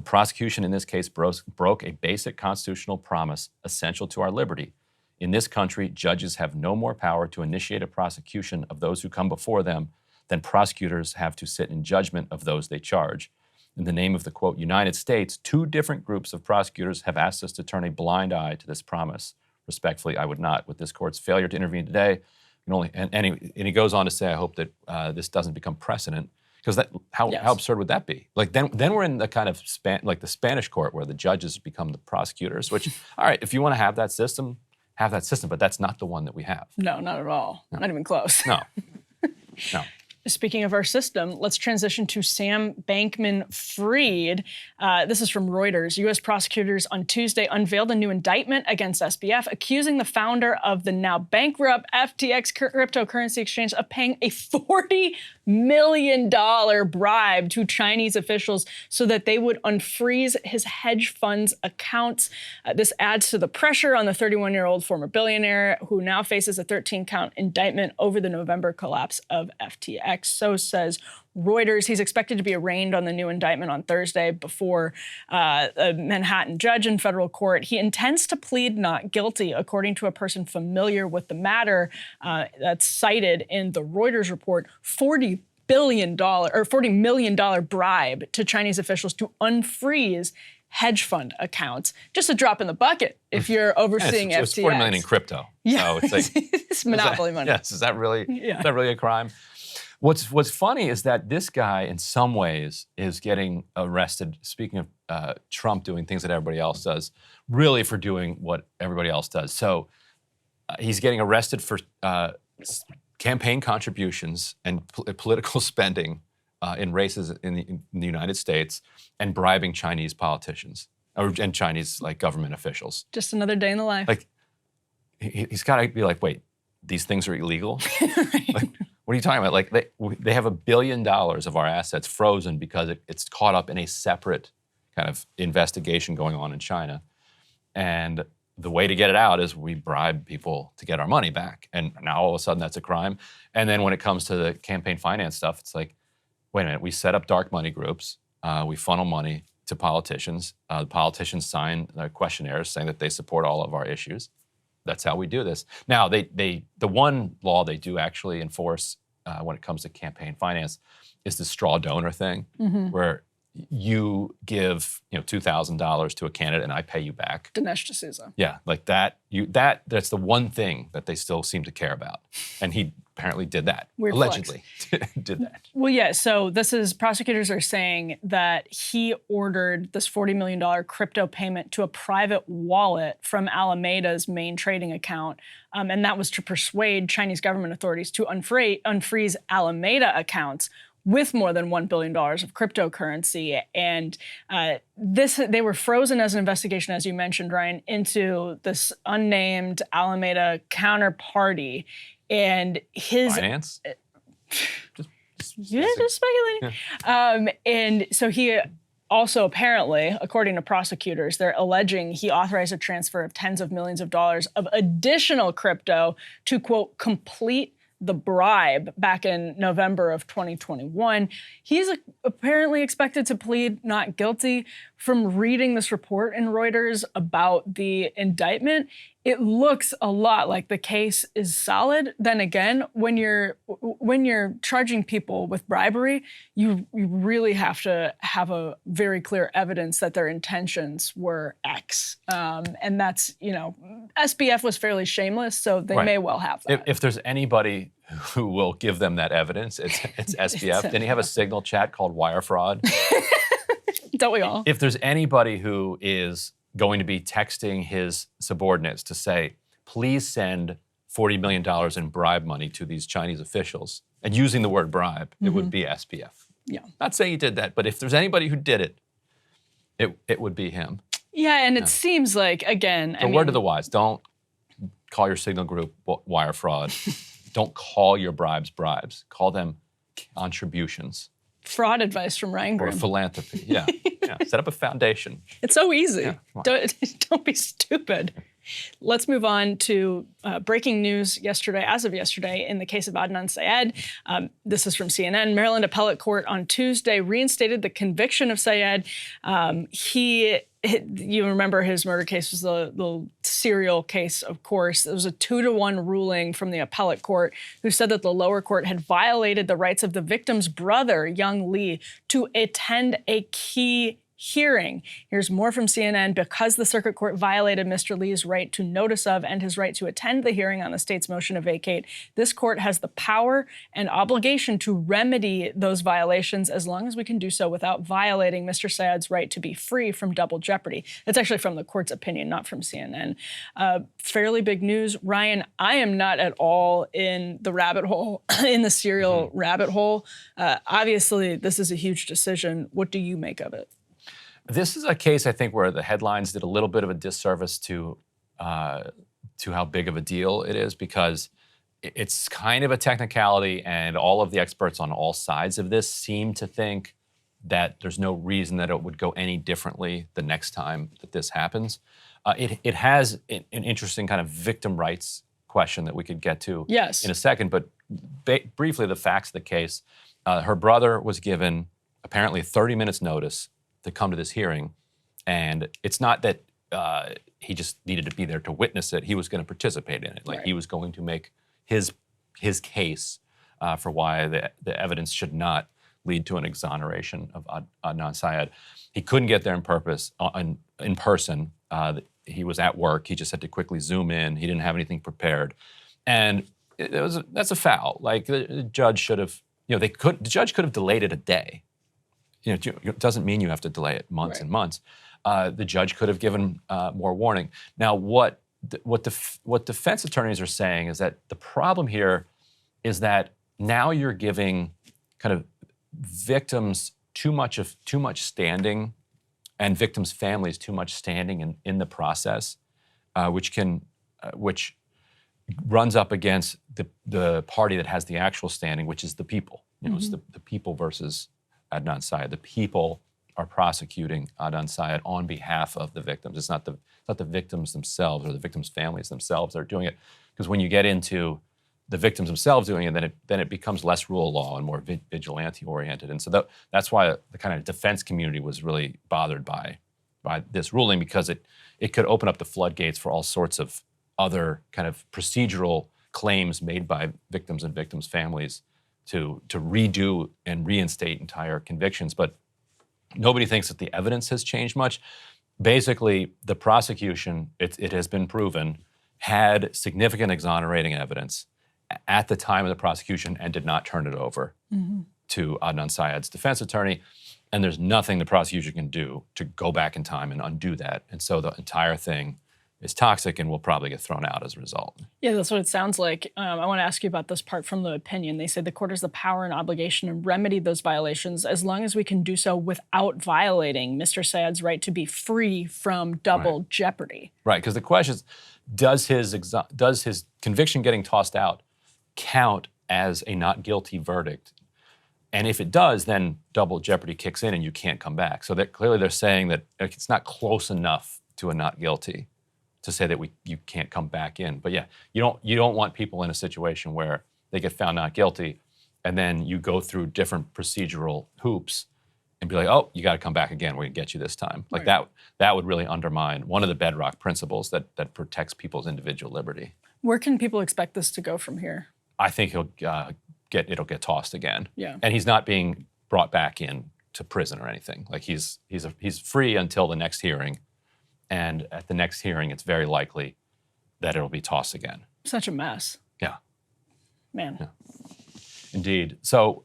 The prosecution in this case broke a basic constitutional promise essential to our liberty. In this country, judges have no more power to initiate a prosecution of those who come before them than prosecutors have to sit in judgment of those they charge. In the name of the, quote, United States, 2 different groups of prosecutors have asked us to turn a blind eye to this promise. Respectfully, I would not. With this court's failure to intervene today, he goes on to say, I hope that this doesn't become precedent. Because how absurd would that be? Like then we're in the kind of like the Spanish court where the judges become the prosecutors. Which, all right, if you want to have that system, but that's not the one that we have. No, not at all. No. Not even close. No. Speaking of our system, let's transition to Sam Bankman-Fried. This is from Reuters. U.S. prosecutors on Tuesday unveiled a new indictment against SBF, accusing the founder of the now bankrupt FTX cryptocurrency exchange of paying a $40 million bribe to Chinese officials so that they would unfreeze his hedge fund's accounts. This adds to the pressure on the 31-year-old former billionaire who now faces a 13-count indictment over the November collapse of FTX. So says Reuters. He's expected to be arraigned on the new indictment on Thursday before a Manhattan judge in federal court. He intends to plead not guilty, according to a person familiar with the matter that's cited in the Reuters report. $40 million bribe to Chinese officials to unfreeze hedge fund accounts. Just a drop in the bucket if you're overseeing FTX. It's $40 million in crypto. Yeah, so it's like, it's monopoly money. Yes, is that really a crime? What's funny is that this guy, in some ways, is getting arrested, speaking of Trump doing things that everybody else does, really for doing what everybody else does. So he's getting arrested for campaign contributions and political spending in races in the United States and bribing Chinese politicians and Chinese government officials. Just another day in the life. Like, he's got to be like, wait, these things are illegal? Right. Like, what are you talking about? Like they have $1 billion of our assets frozen because it's caught up in a separate kind of investigation going on in China. And the way to get it out is we bribe people to get our money back. And now all of a sudden that's a crime. And then when it comes to the campaign finance stuff, it's like, wait a minute, we set up dark money groups, we funnel money to politicians. The politicians sign questionnaires saying that they support all of our issues. That's how we do this. Now, the one law they do actually enforce when it comes to campaign finance is the straw donor thing, where you give $2,000 to a candidate and I pay you back. Dinesh D'Souza. Yeah, like that. That's the one thing that they still seem to care about, and he apparently did that. Weird allegedly did that. Well, yeah. So prosecutors are saying that he ordered this $40 million crypto payment to a private wallet from Alameda's main trading account, and that was to persuade Chinese government authorities to unfreeze Alameda accounts with more than $1 billion of cryptocurrency. And they were frozen as an investigation, as you mentioned, Ryan, into this unnamed Alameda counterparty. And his finance? Just speculating. Yeah. And so he also apparently, according to prosecutors, they're alleging he authorized a transfer of tens of millions of dollars of additional crypto to, quote, complete the bribe back in November of 2021. He's apparently expected to plead not guilty. From reading this report in Reuters about the indictment, it looks a lot like the case is solid. Then again, when you're charging people with bribery, you really have to have a very clear evidence that their intentions were X. And that's, SBF was fairly shameless, so they may well have that. If there's anybody who will give them that evidence, it's SBF. Didn't he have a signal chat called wire fraud? Don't we all? If there's anybody who is going to be texting his subordinates to say, please send $40 million in bribe money to these Chinese officials, and using the word bribe, it would be SBF. Yeah. Not saying he did that, but if there's anybody who did it, it would be him. Yeah, and it seems like, again, word to the wise, don't call your signal group wire fraud. Don't call your bribes. Call them contributions. Fraud advice from Ryan Grimm. Or philanthropy, yeah. Set up a foundation. It's so easy. Yeah, don't be stupid. Let's move on to breaking news yesterday, as of yesterday, in the case of Adnan Syed. This is from CNN. Maryland Appellate Court on Tuesday reinstated the conviction of Syed. You remember his murder case was the serial case, of course. It was a 2-1 ruling from the appellate court who said that the lower court had violated the rights of the victim's brother, Young Lee, to attend a key hearing. Here's more from CNN. Because the circuit court violated Mr. Lee's right to notice of and his right to attend the hearing on the state's motion to vacate, this court has the power and obligation to remedy those violations as long as we can do so without violating Mr. Syed's right to be free from double jeopardy. That's actually from the court's opinion, not from CNN. Fairly big news. Ryan, I am not at all in the rabbit hole, in the serial rabbit hole. Obviously, this is a huge decision. What do you make of it? This is a case, I think, where the headlines did a little bit of a disservice to how big of a deal it is, because it's kind of a technicality, and all of the experts on all sides of this seem to think that there's no reason that it would go any differently the next time that this happens. It has an interesting kind of victim rights question that we could get to in a second, but briefly, the facts of the case. Her brother was given apparently 30 minutes notice to come to this hearing, and it's not that he just needed to be there to witness it. He was going to participate in it. Like, he was going to make his case for why the evidence should not lead to an exoneration of Adnan Syed. He couldn't get there in person. He was at work. He just had to quickly zoom in. He didn't have anything prepared, and that's a foul. Like, the judge should have. The judge could have delayed it a day. It doesn't mean you have to delay it months and months. The judge could have given more warning. Now, what defense attorneys are saying is that the problem here is that now you're giving kind of victims too much standing, and victims' families too much standing in the process, which runs up against the party that has the actual standing, which is the people. It's the people versus Adnan Syed. The people are prosecuting Adnan Syed on behalf of the victims. It's not the victims themselves or the victims' families themselves that are doing it. Because when you get into the victims themselves doing it, then it becomes less rule of law and more vigilante-oriented. And so that's why the kind of defense community was really bothered by this ruling, because it could open up the floodgates for all sorts of other kind of procedural claims made by victims and victims' families to redo and reinstate entire convictions. But nobody thinks that the evidence has changed much. Basically, the prosecution, it has been proven, had significant exonerating evidence at the time of the prosecution and did not turn it over to Adnan Syed's defense attorney. And there's nothing the prosecution can do to go back in time and undo that. And so the entire thing is toxic and will probably get thrown out as a result. Yeah, that's what it sounds like. I want to ask you about this part from the opinion. They say the court has the power and obligation to remedy those violations as long as we can do so without violating Mr. Syed's right to be free from double jeopardy. Right, because the question is, does his conviction getting tossed out count as a not guilty verdict? And if it does, then double jeopardy kicks in and you can't come back. So clearly they're saying that it's not close enough to a not guilty to say that you can't come back in. But yeah, you don't want people in a situation where they get found not guilty and then you go through different procedural hoops and be like, oh, you got to come back again. We're going to get you this time. Like that would really undermine one of the bedrock principles that protects people's individual liberty. Where can people expect this to go from here? I think it'll get tossed again. Yeah. And he's not being brought back in to prison or anything. Like he's free until the next hearing. And at the next hearing, it's very likely that it'll be tossed again. Such a mess. Yeah. Man. Yeah. Indeed. So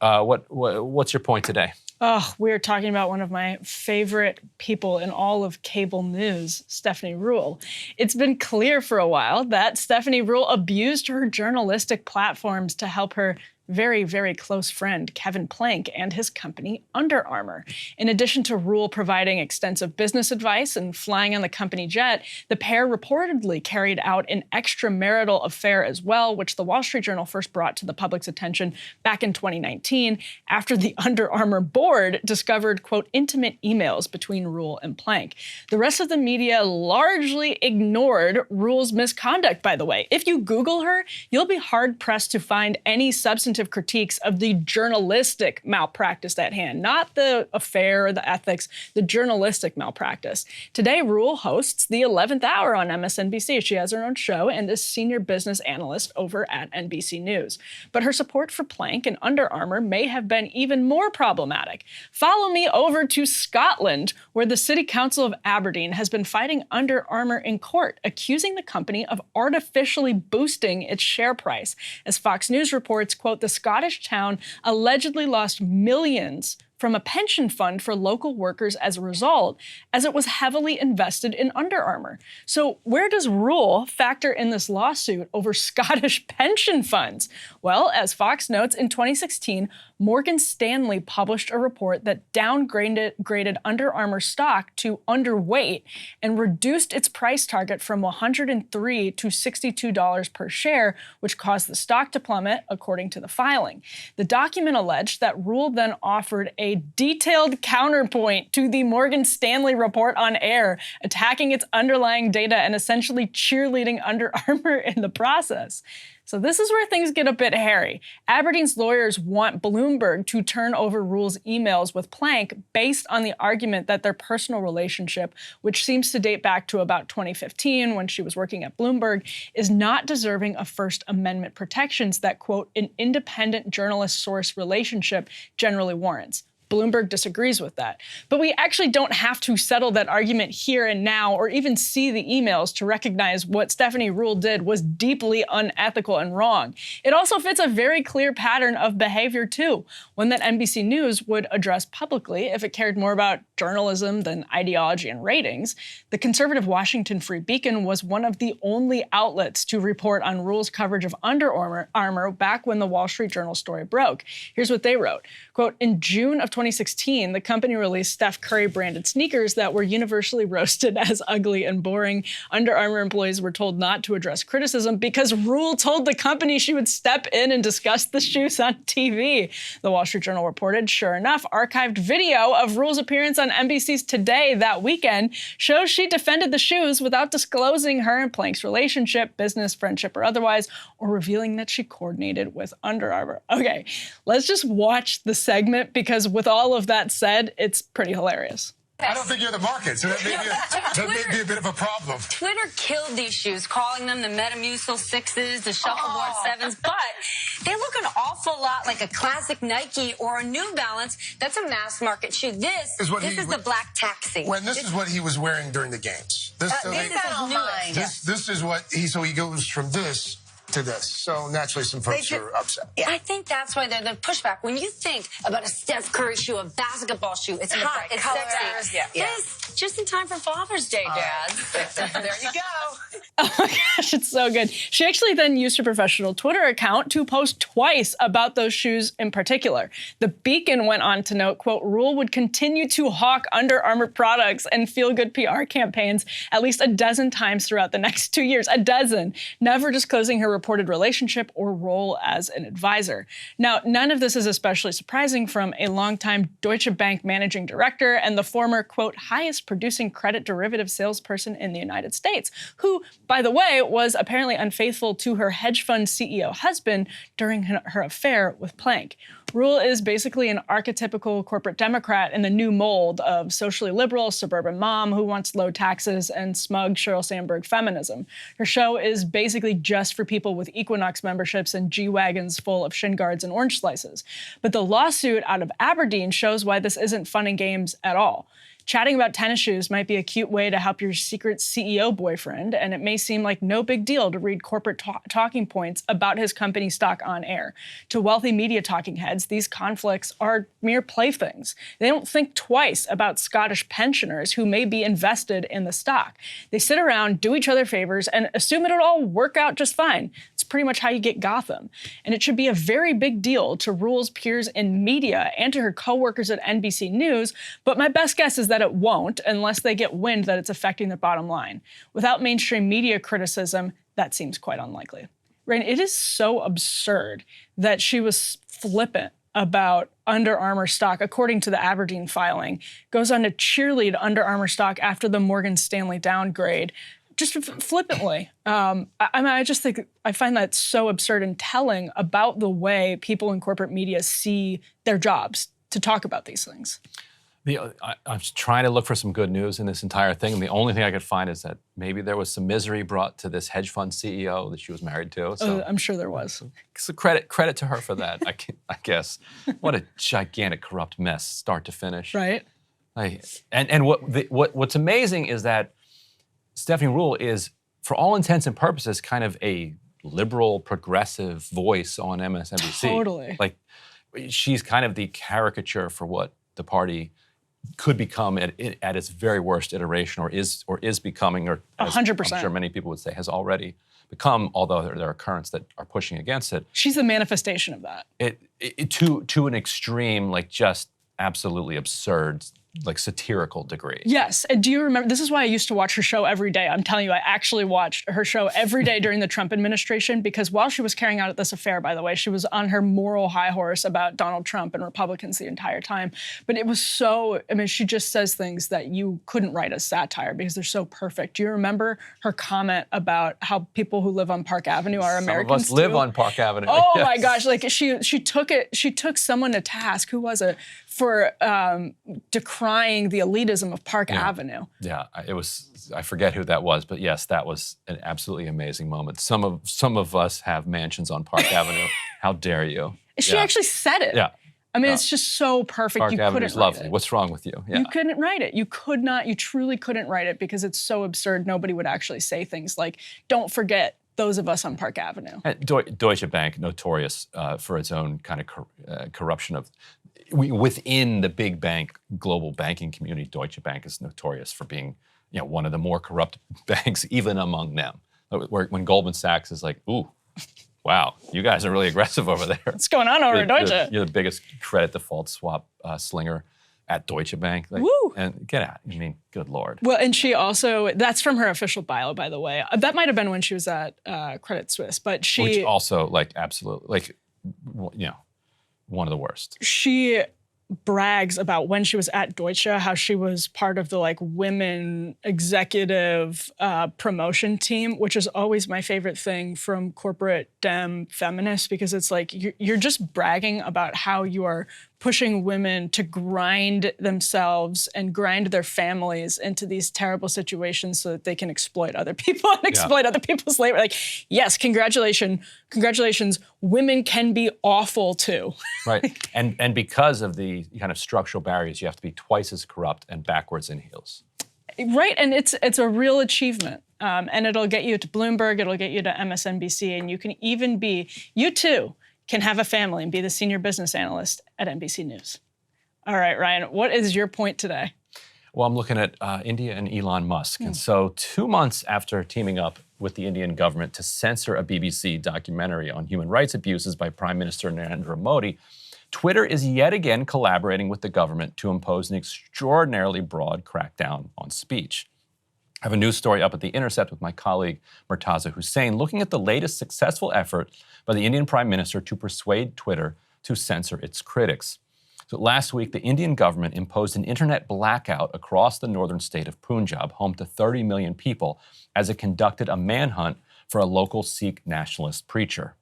what's your point today? Oh, we're talking about one of my favorite people in all of cable news, Stephanie Ruhle. It's been clear for a while that Stephanie Ruhle abused her journalistic platforms to help her very, very close friend, Kevin Plank, and his company, Under Armour. In addition to Ruhle providing extensive business advice and flying on the company jet, the pair reportedly carried out an extramarital affair as well, which the Wall Street Journal first brought to the public's attention back in 2019 after the Under Armour board discovered, quote, intimate emails between Ruhle and Plank. The rest of the media largely ignored Ruhle's misconduct, by the way. If you Google her, you'll be hard-pressed to find any substantive critiques of the journalistic malpractice at hand, not the affair or the ethics, the journalistic malpractice. Today, Ruhle hosts the 11th Hour on MSNBC. She has her own show and is senior business analyst over at NBC News. But her support for Plank and Under Armour may have been even more problematic. Follow me over to Scotland, where the City Council of Aberdeen has been fighting Under Armour in court, accusing the company of artificially boosting its share price. As Fox News reports, quote, the Scottish town allegedly lost millions from a pension fund for local workers as a result, as it was heavily invested in Under Armour. So where does Ruhle factor in this lawsuit over Scottish pension funds? Well, as Fox notes, in 2016, Morgan Stanley published a report that downgraded Under Armour stock to underweight and reduced its price target from $103 to $62 per share, which caused the stock to plummet, according to the filing. The document alleged that Ruhle then offered a detailed counterpoint to the Morgan Stanley report on air, attacking its underlying data and essentially cheerleading Under Armour in the process. So this is where things get a bit hairy. Aberdeen's lawyers want Bloomberg to turn over Ruhle's emails with Plank based on the argument that their personal relationship, which seems to date back to about 2015 when she was working at Bloomberg, is not deserving of First Amendment protections that, quote, an independent journalist source relationship generally warrants. Bloomberg disagrees with that. But we actually don't have to settle that argument here and now or even see the emails to recognize what Stephanie Ruhle did was deeply unethical and wrong. It also fits a very clear pattern of behavior, too, one that NBC News would address publicly if it cared more about journalism than ideology and ratings. The conservative Washington Free Beacon was one of the only outlets to report on Ruhle's coverage of Under Armour back when the Wall Street Journal story broke. Here's what they wrote. Quote, in June of 2016, the company released Steph Curry branded sneakers that were universally roasted as ugly and boring. Under Armour employees were told not to address criticism because Ruhle told the company she would step in and discuss the shoes on TV. The Wall Street Journal reported, sure enough, archived video of Ruhle's appearance on NBC's Today that weekend shows she defended the shoes without disclosing her and Plank's relationship, business, friendship, or otherwise, or revealing that she coordinated with Under Armour. Okay, let's just watch the segment because with all of that said, it's pretty hilarious. I don't think you're the market, so that may be a bit of a problem. Twitter killed these shoes, calling them the Metamucil 6s, the Shuffleboard 7s, but they look an awful lot like a classic Nike or a New Balance. That's a mass market shoe. This is the Black Taxi. This is what he was wearing during the games. This is what he goes from this to this. So naturally some folks are upset. Yeah. I think that's why they're the pushback. When you think about a Steph Curry shoe, a basketball shoe, it's hot, it's sexy. Yeah. This, just in time for Father's Day, Dad. There you go. Oh my gosh, it's so good. She actually then used her professional Twitter account to post twice about those shoes in particular. The Beacon went on to note, quote, Ruhle would continue to hawk Under Armour products and feel-good PR campaigns at least a dozen times throughout the next 2 years. A dozen. Never disclosing her reported relationship or role as an advisor. Now, none of this is especially surprising from a longtime Deutsche Bank managing director and the former, quote, highest producing credit derivative salesperson in the United States, who, by the way, was apparently unfaithful to her hedge fund CEO husband during her affair with Plank. Ruhle is basically an archetypical corporate Democrat in the new mold of socially liberal suburban mom who wants low taxes and smug Sheryl Sandberg feminism. Her show is basically just for people with Equinox memberships and G-Wagons full of shin guards and orange slices. But the lawsuit out of Aberdeen shows why this isn't fun and games at all. Chatting about tennis shoes might be a cute way to help your secret CEO boyfriend, and it may seem like no big deal to read corporate talking points about his company stock on air. To wealthy media talking heads, these conflicts are mere playthings. They don't think twice about Scottish pensioners who may be invested in the stock. They sit around, do each other favors, and assume it'll all work out just fine. It's pretty much how you get Gotham. And it should be a very big deal to Ruhle's peers in media and to her coworkers at NBC News, but my best guess is that it won't unless they get wind that it's affecting their bottom line. Without mainstream media criticism, that seems quite unlikely. Right? It is so absurd that she was flippant about Under Armour stock, according to the Aberdeen filing, goes on to cheerlead Under Armour stock after the Morgan Stanley downgrade, just flippantly. I just think I find that so absurd and telling about the way people in corporate media see their jobs to talk about these things. I'm trying to look for some good news in this entire thing, and the only thing I could find is that maybe there was some misery brought to this hedge fund CEO that she was married to. So I'm sure there was. So credit to her for that. I guess. What a gigantic corrupt mess, start to finish. Right. And what's amazing is that Stephanie Ruhle is, for all intents and purposes, kind of a liberal, progressive voice on MSNBC. Totally. Like, she's kind of the caricature for what the party could become at its very worst iteration, or is becoming, or 100%. I'm sure many people would say has already become, although there are currents that are pushing against it. She's the manifestation of that. To an extreme, like just absolutely absurd, like satirical degree. Yes. And do you remember, this is why I used to watch her show every day. I'm telling you, I actually watched her show every day during the Trump administration, because while she was carrying out this affair, by the way, she was on her moral high horse about Donald Trump and Republicans the entire time. But it was so, I mean, she just says things that you couldn't write as satire because they're so perfect. Do you remember her comment about how people who live on Park Avenue are Americans? Some of us live on Park Avenue. Oh yes. my gosh, like she took someone to task, who was it, for decrying the elitism of Park Avenue. Yeah, it was, I forget who that was, but yes, that was an absolutely amazing moment. Some of us have mansions on Park Avenue. How dare you? She actually said it. Yeah. I mean, it's just so perfect. Park you Avenue's couldn't lovely. write it. What's wrong with you? Yeah. You couldn't write it. You could not, you truly couldn't write it because it's so absurd. Nobody would actually say things like, don't forget those of us on Park Avenue. Deutsche Bank, notorious for its own kind of corruption of, within the big bank, global banking community, Deutsche Bank is notorious for being, one of the more corrupt banks, even among them. When Goldman Sachs is like, ooh, wow, you guys are really aggressive over there. What's going on over at Deutsche? You're the biggest credit default swap slinger at Deutsche Bank. Like, woo! And get out. I mean, good Lord. Well, and she also, that's from her official bio, by the way. That might have been when she was at Credit Suisse, but she... Which also, absolutely, one of the worst. She brags about when she was at Deutsche, how she was part of the women executive promotion team, which is always my favorite thing from corporate Dem feminists, because it's like you're just bragging about how you are pushing women to grind themselves and grind their families into these terrible situations so that they can exploit other people and exploit other people's labor. Like, yes, congratulations, women can be awful too. Right, and because of the kind of structural barriers, you have to be twice as corrupt and backwards in heels. Right, and it's a real achievement. And it'll get you to Bloomberg, it'll get you to MSNBC, and you can even you too, can have a family and be the senior business analyst at NBC News. All right, Ryan, what is your point today? Well, I'm looking at India and Elon Musk. And so 2 months after teaming up with the Indian government to censor a BBC documentary on human rights abuses by Prime Minister Narendra Modi, Twitter is yet again collaborating with the government to impose an extraordinarily broad crackdown on speech. I have a news story up at The Intercept with my colleague Murtaza Hussain, looking at the latest successful effort by the Indian Prime Minister to persuade Twitter to censor its critics. So last week, the Indian government imposed an internet blackout across the northern state of Punjab, home to 30 million people, as it conducted a manhunt for a local Sikh nationalist preacher.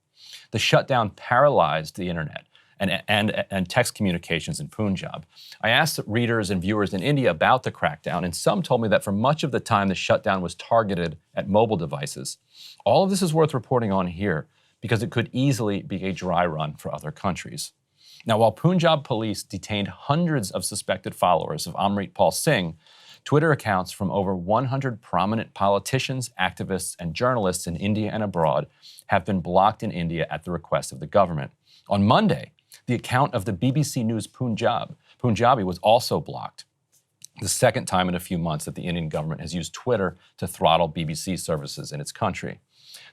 The shutdown paralyzed the internet and text communications in Punjab. I asked readers and viewers in India about the crackdown, and some told me that for much of the time, the shutdown was targeted at mobile devices. All of this is worth reporting on here because it could easily be a dry run for other countries. Now, while Punjab police detained hundreds of suspected followers of Amrit Pal Singh, Twitter accounts from over 100 prominent politicians, activists, and journalists in India and abroad have been blocked in India at the request of the government. On Monday, the account of the BBC News Punjabi was also blocked, the second time in a few months that the Indian government has used Twitter to throttle BBC services in its country.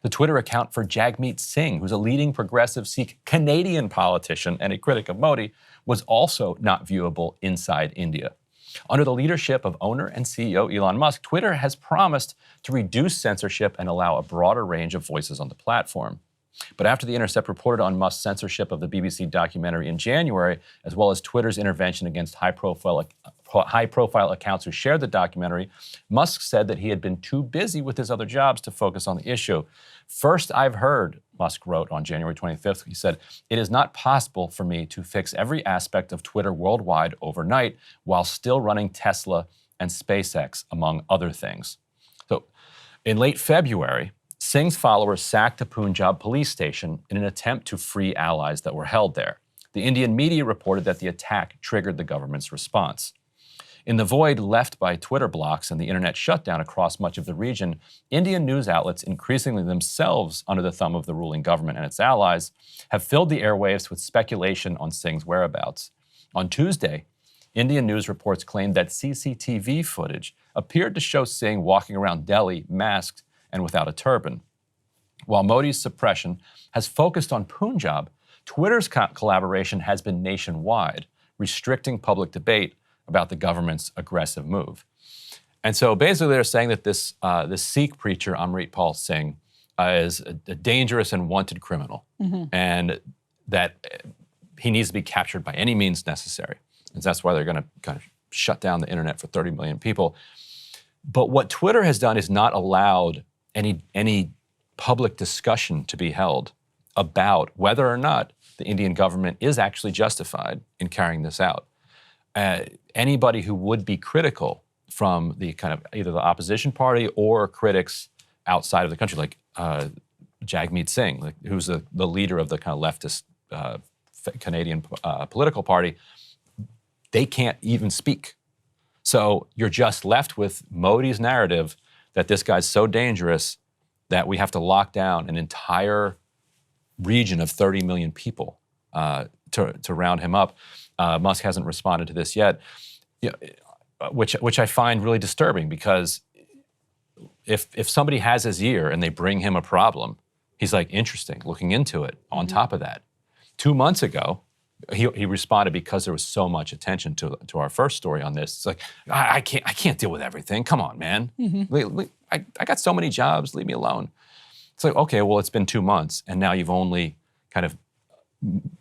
The Twitter account for Jagmeet Singh, who's a leading progressive Sikh Canadian politician and a critic of Modi, was also not viewable inside India. Under the leadership of owner and CEO Elon Musk, Twitter has promised to reduce censorship and allow a broader range of voices on the platform. But after The Intercept reported on Musk's censorship of the BBC documentary in January, as well as Twitter's intervention against high-profile accounts who shared the documentary, Musk said that he had been too busy with his other jobs to focus on the issue. First I've heard, Musk wrote on January 25th, he said, "It is not possible for me to fix every aspect of Twitter worldwide overnight while still running Tesla and SpaceX, among other things." So in late February, Singh's followers sacked a Punjab police station in an attempt to free allies that were held there. The Indian media reported that the attack triggered the government's response. In the void left by Twitter blocks and the internet shutdown across much of the region, Indian news outlets, increasingly themselves under the thumb of the ruling government and its allies, have filled the airwaves with speculation on Singh's whereabouts. On Tuesday, Indian news reports claimed that CCTV footage appeared to show Singh walking around Delhi masked and without a turban. While Modi's suppression has focused on Punjab, Twitter's collaboration has been nationwide, restricting public debate about the government's aggressive move. And so basically they're saying that this Sikh preacher, Amritpal Singh, is a dangerous and wanted criminal, and that he needs to be captured by any means necessary. And that's why they're going to kind of shut down the internet for 30 million people. But what Twitter has done is not allowed any public discussion to be held about whether or not the Indian government is actually justified in carrying this out. Anybody who would be critical from the kind of either the opposition party or critics outside of the country, like Jagmeet Singh, who's the leader of the kind of leftist Canadian political party, they can't even speak. So you're just left with Modi's narrative that this guy's so dangerous that we have to lock down an entire region of 30 million people to round him up. Musk hasn't responded to this yet, which I find really disturbing, because if somebody has his ear and they bring him a problem, he's like, interesting, looking into it. On top of that, 2 months ago, he responded because there was so much attention to our first story on this. It's like, I can't deal with everything. Come on, man. I got so many jobs. Leave me alone. It's like, okay, well, it's been 2 months, and now you've only kind of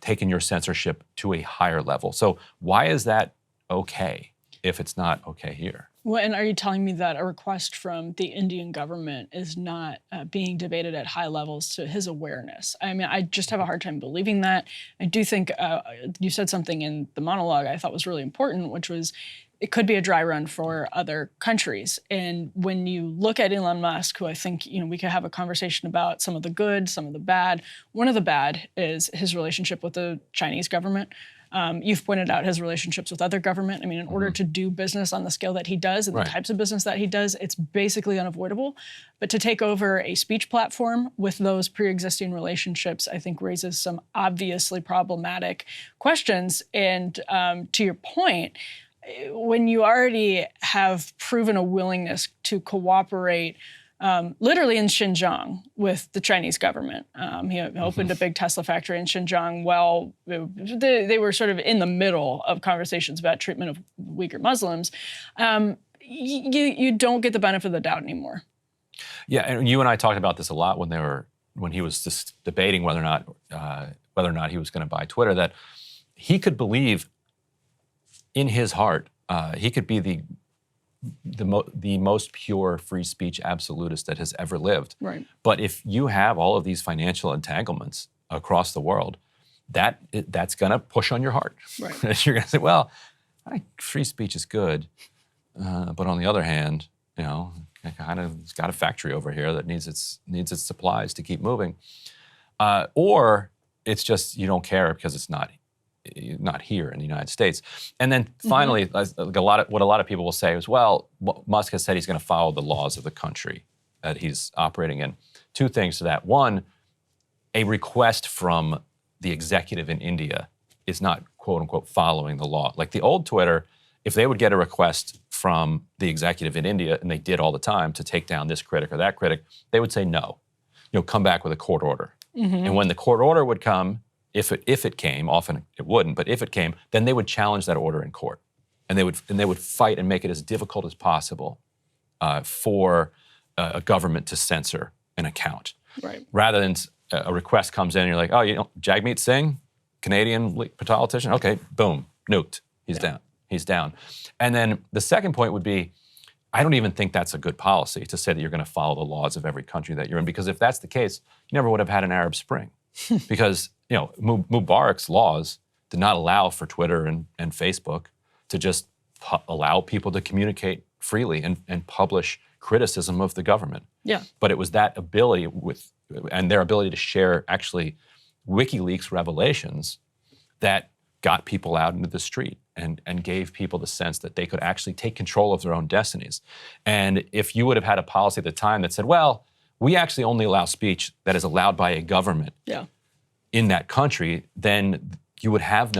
taken your censorship to a higher level. So why is that okay if it's not okay here? Well, and are you telling me that a request from the Indian government is not being debated at high levels to his awareness? I mean, I just have a hard time believing that. I do think you said something in the monologue I thought was really important, which was it could be a dry run for other countries. And when you look at Elon Musk, who I think, we could have a conversation about some of the good, some of the bad. One of the bad is his relationship with the Chinese government. You've pointed out his relationships with other government. I mean, in order to do business on the scale that he does and the types of business that he does, it's basically unavoidable. But to take over a speech platform with those pre-existing relationships, I think raises some obviously problematic questions. And to your point, when you already have proven a willingness to cooperate literally in Xinjiang with the Chinese government. He opened a big Tesla factory in Xinjiang. Well, they were sort of in the middle of conversations about treatment of Uyghur Muslims. You don't get the benefit of the doubt anymore. Yeah, and you and I talked about this a lot when he was just debating whether or not he was going to buy Twitter, that he could believe in his heart, he could be the most pure free speech absolutist that has ever lived. Right. But if you have all of these financial entanglements across the world, that's going to push on your heart. Right. You're going to say, well, free speech is good, but on the other hand, it's got a factory over here that needs its supplies to keep moving, or it's just you don't care because it's not here in the United States. And then finally, what a lot of people will say is, well, Musk has said he's going to follow the laws of the country that he's operating in. Two things to that. One, a request from the executive in India is not, quote unquote, following the law. Like the old Twitter, if they would get a request from the executive in India, and they did all the time, to take down this critic or that critic, they would say no. come back with a court order. And when the court order would come, if it came, often it wouldn't, but if it came, then they would challenge that order in court, and they would fight and make it as difficult as possible for a government to censor an account. Right. Rather than a request comes in and you're like, oh, Jagmeet Singh, Canadian politician, okay, boom, nuked. He's down. And then the second point would be, I don't even think that's a good policy to say that you're going to follow the laws of every country that you're in, because if that's the case, you never would have had an Arab Spring. Because, Mubarak's laws did not allow for Twitter and Facebook to just allow people to communicate freely and publish criticism of the government. Yeah. But it was that ability and their ability to share actually WikiLeaks revelations that got people out into the street and gave people the sense that they could actually take control of their own destinies. And if you would have had a policy at the time that said, well, we actually only allow speech that is allowed by a government in that country, then you would have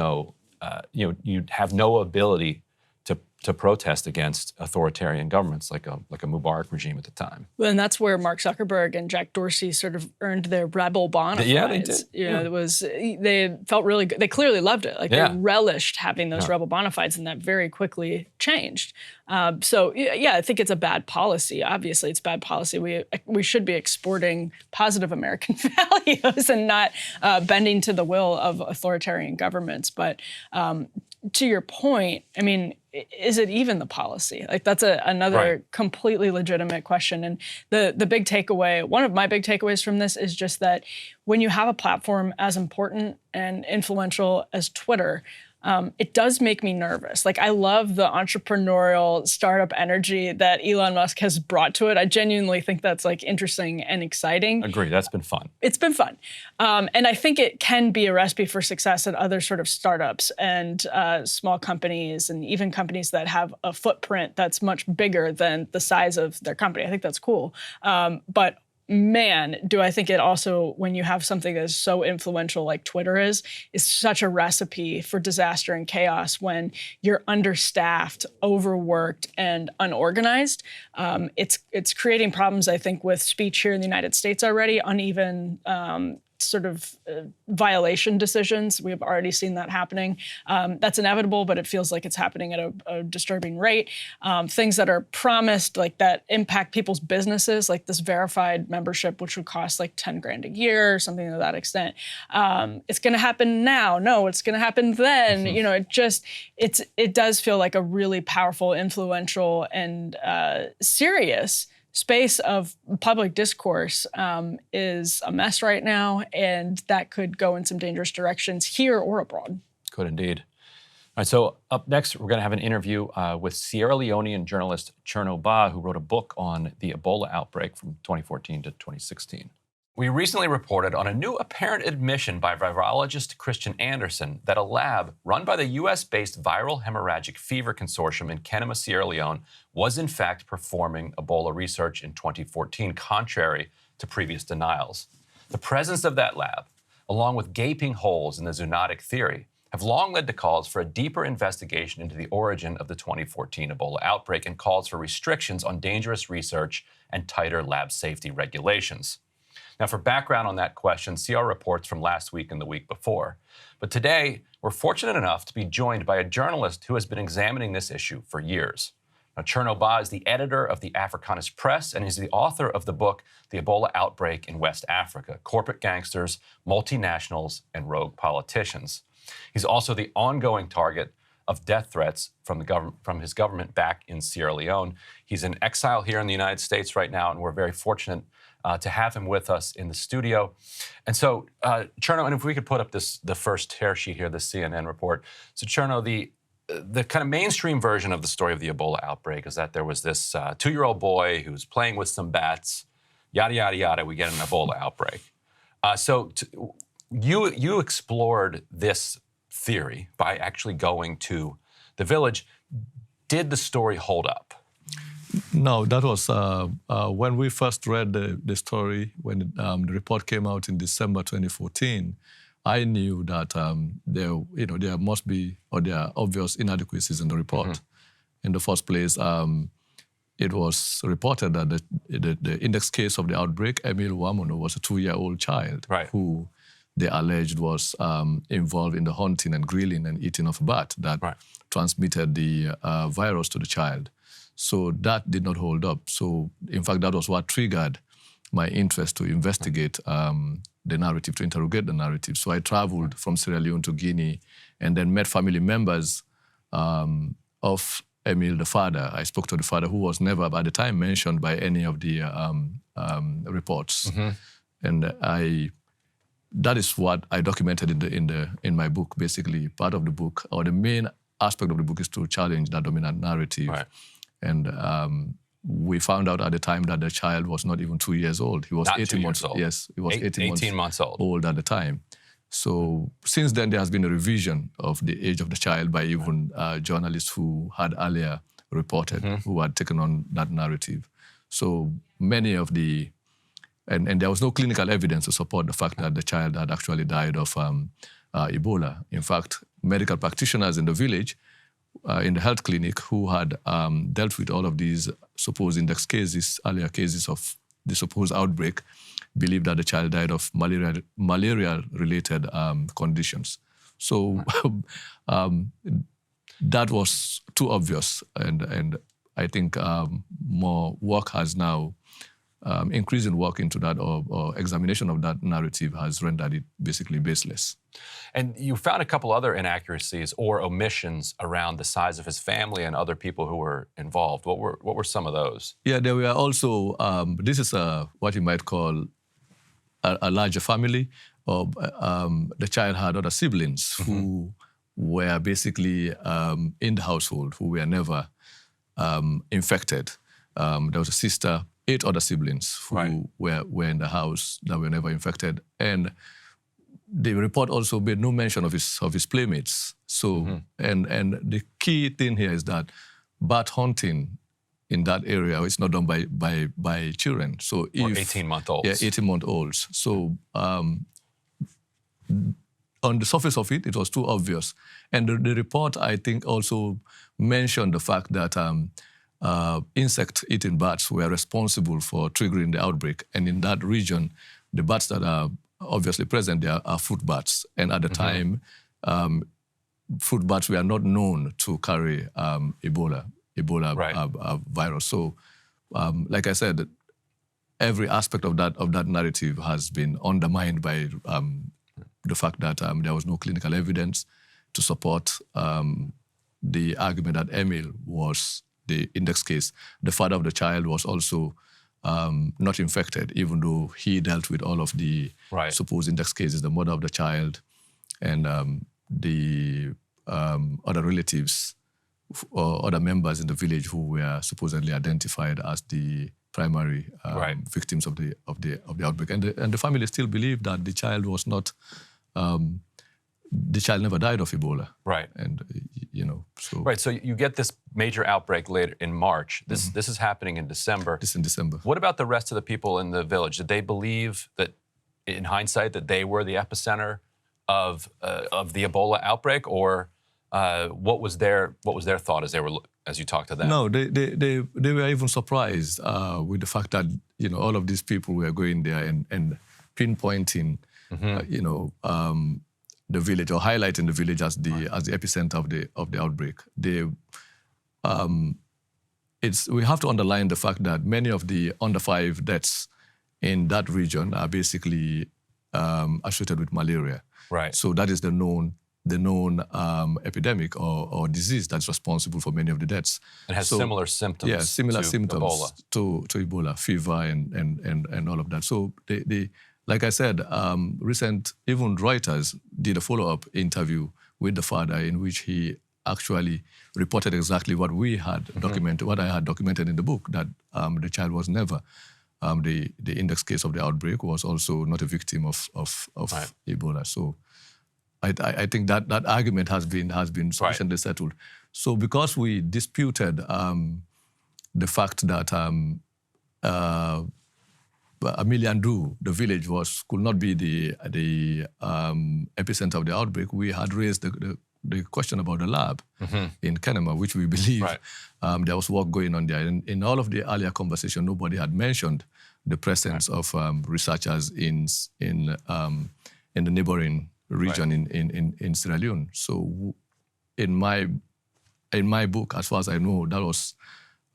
you'd have no ability to protest against authoritarian governments like a Mubarak regime at the time. And that's where Mark Zuckerberg and Jack Dorsey sort of earned their rebel bona fides. Yeah, they did. They felt really good. They clearly loved it. They relished having those rebel bona fides, and that very quickly changed. I think it's a bad policy. Obviously, it's bad policy. We should be exporting positive American values and not bending to the will of authoritarian governments. But to your point, I mean, is it even the policy? That's another completely legitimate question. And the big takeaway, one of my big takeaways from this is just that when you have a platform as important and influential as Twitter, it does make me nervous. I love the entrepreneurial startup energy that Elon Musk has brought to it. I genuinely think that's interesting and exciting. Agree, that's been fun. It's been fun. And I think it can be a recipe for success at other sort of startups and small companies, and even companies that have a footprint that's much bigger than the size of their company. I think that's cool. But man, do I think it also, when you have something that is so influential like Twitter is such a recipe for disaster and chaos when you're understaffed, overworked, and unorganized. It's creating problems, I think, with speech here in the United States already, uneven sort of violation decisions. We've already seen that happening. That's inevitable, but it feels like it's happening at a disturbing rate. Things that are promised, that impact people's businesses, like this verified membership, which would cost $10 grand a year or something to that extent. It's going to happen now. No, it's going to happen then. It does feel like a really powerful, influential, and serious space of public discourse is a mess right now, and that could go in some dangerous directions here or abroad. Could indeed. All right, so up next, we're going to have an interview with Sierra Leonean journalist Chernoh Bah, who wrote a book on the Ebola outbreak from 2014 to 2016. We recently reported on a new apparent admission by virologist Christian Anderson that a lab run by the U.S.-based Viral Hemorrhagic Fever Consortium in Kenema, Sierra Leone, was in fact performing Ebola research in 2014, contrary to previous denials. The presence of that lab, along with gaping holes in the zoonotic theory, have long led to calls for a deeper investigation into the origin of the 2014 Ebola outbreak and calls for restrictions on dangerous research and tighter lab safety regulations. Now, for background on that question, see our reports from last week and the week before. But today, we're fortunate enough to be joined by a journalist who has been examining this issue for years. Now, Chernoh Bah is the editor of the Africanist Press and is the author of the book, The Ebola Outbreak in West Africa, Corporate Gangsters, Multinationals, and Rogue Politicians. He's also the ongoing target of death threats from his government back in Sierra Leone. He's in exile here in the United States right now, and we're very fortunate to have him with us in the studio. And so, Chernoh, and if we could put up the first tear sheet here, the CNN report. So, Chernoh, the kind of mainstream version of the story of the Ebola outbreak is that there was this 2-year-old boy who was playing with some bats, yada, yada, yada, we get an Ebola outbreak. You explored this theory by actually going to the village. Did the story hold up? No, that was when we first read the story, when the report came out in December 2014, I knew that there must be, or there are obvious inadequacies in the report. Mm-hmm. In the first place, it was reported that the index case of the outbreak, Emil Wamono, was a 2-year-old child who they alleged was involved in the hunting and grilling and eating of bat that transmitted the virus to the child. So that did not hold up. So in fact, that was what triggered my interest to investigate the narrative, to interrogate the narrative. So I traveled from Sierra Leone to Guinea and then met family members of Emil, the father. I spoke to the father, who was never at the time mentioned by any of the reports. And that is what I documented in my book. Basically, part of the book, or the main aspect of the book, is to challenge that dominant narrative. And we found out at the time that the child was not even 2 years old. He was not 18 months old. Yes, he was 18 months old at the time. So since then, there has been a revision of the age of the child by even journalists who had earlier reported, who had taken on that narrative. So many of the, and there was no clinical evidence to support the fact that the child had actually died of Ebola. In fact, medical practitioners in the village, in the health clinic, who had dealt with all of these supposed index cases, earlier cases of the supposed outbreak, believed that the child died of malaria-related conditions. So that was too obvious, and I think more work has now, increasing work into that, or examination of that narrative has rendered it basically baseless. And you found a couple other inaccuracies or omissions around the size of his family and other people who were involved. What were some of those? Yeah, there were also, this is what you might call a larger family. The child had other siblings who were basically in the household, who were never infected. There was a sister, 8 other siblings who were in the house that were never infected. And the report also made no mention of his playmates. So, and the key thing here is that bat hunting in that area is not done by children. So if, or 18-month-olds. Yeah, 18-month-olds. So on the surface of it, it was too obvious. And the report, I think, also mentioned the fact that insect-eating bats were responsible for triggering the outbreak. And in that region, the bats that are obviously present there are fruit bats. And at the time, fruit bats were not known to carry Ebola virus. So, like I said, every aspect of that narrative has been undermined by the fact that there was no clinical evidence to support the argument that Emil was the index case. The father of the child was also not infected, even though he dealt with all of the supposed index cases, the mother of the child and the other relatives or other members in the village who were supposedly identified as the primary victims of the outbreak. And the family still believed that the child was not, the child never died of Ebola. And, so. So you get this major outbreak later in March. This is happening in December. This in December. What about the rest of the people in the village? Did they believe that, in hindsight, that they were the epicenter of the Ebola outbreak, or what was their thought as you talked to them? No, they were even surprised with the fact that all of these people were going there and pinpointing the village, or highlighting the village as the epicenter of the outbreak. We have to underline the fact that many of the under 5 deaths in that region are basically associated with malaria. So that is the known epidemic or disease that's responsible for many of the deaths. It has similar symptoms. Yeah, similar symptoms Ebola. to Ebola, fever and all of that. So they like I said, even Reuters did a follow-up interview with the father in which he actually reported exactly what we had documented, what I had documented in the book, that the child was never the index case of the outbreak, was also not a victim of Ebola. So I think that argument has been sufficiently settled. So because we disputed the fact that Amiliandu, the village, could not be the epicenter of the outbreak, we had raised the question about the lab in Chenoh, which we believe there was work going on there. In all of the earlier conversation, nobody had mentioned the presence of researchers in the neighboring region in Sierra Leone. So in my book, as far as I know, that was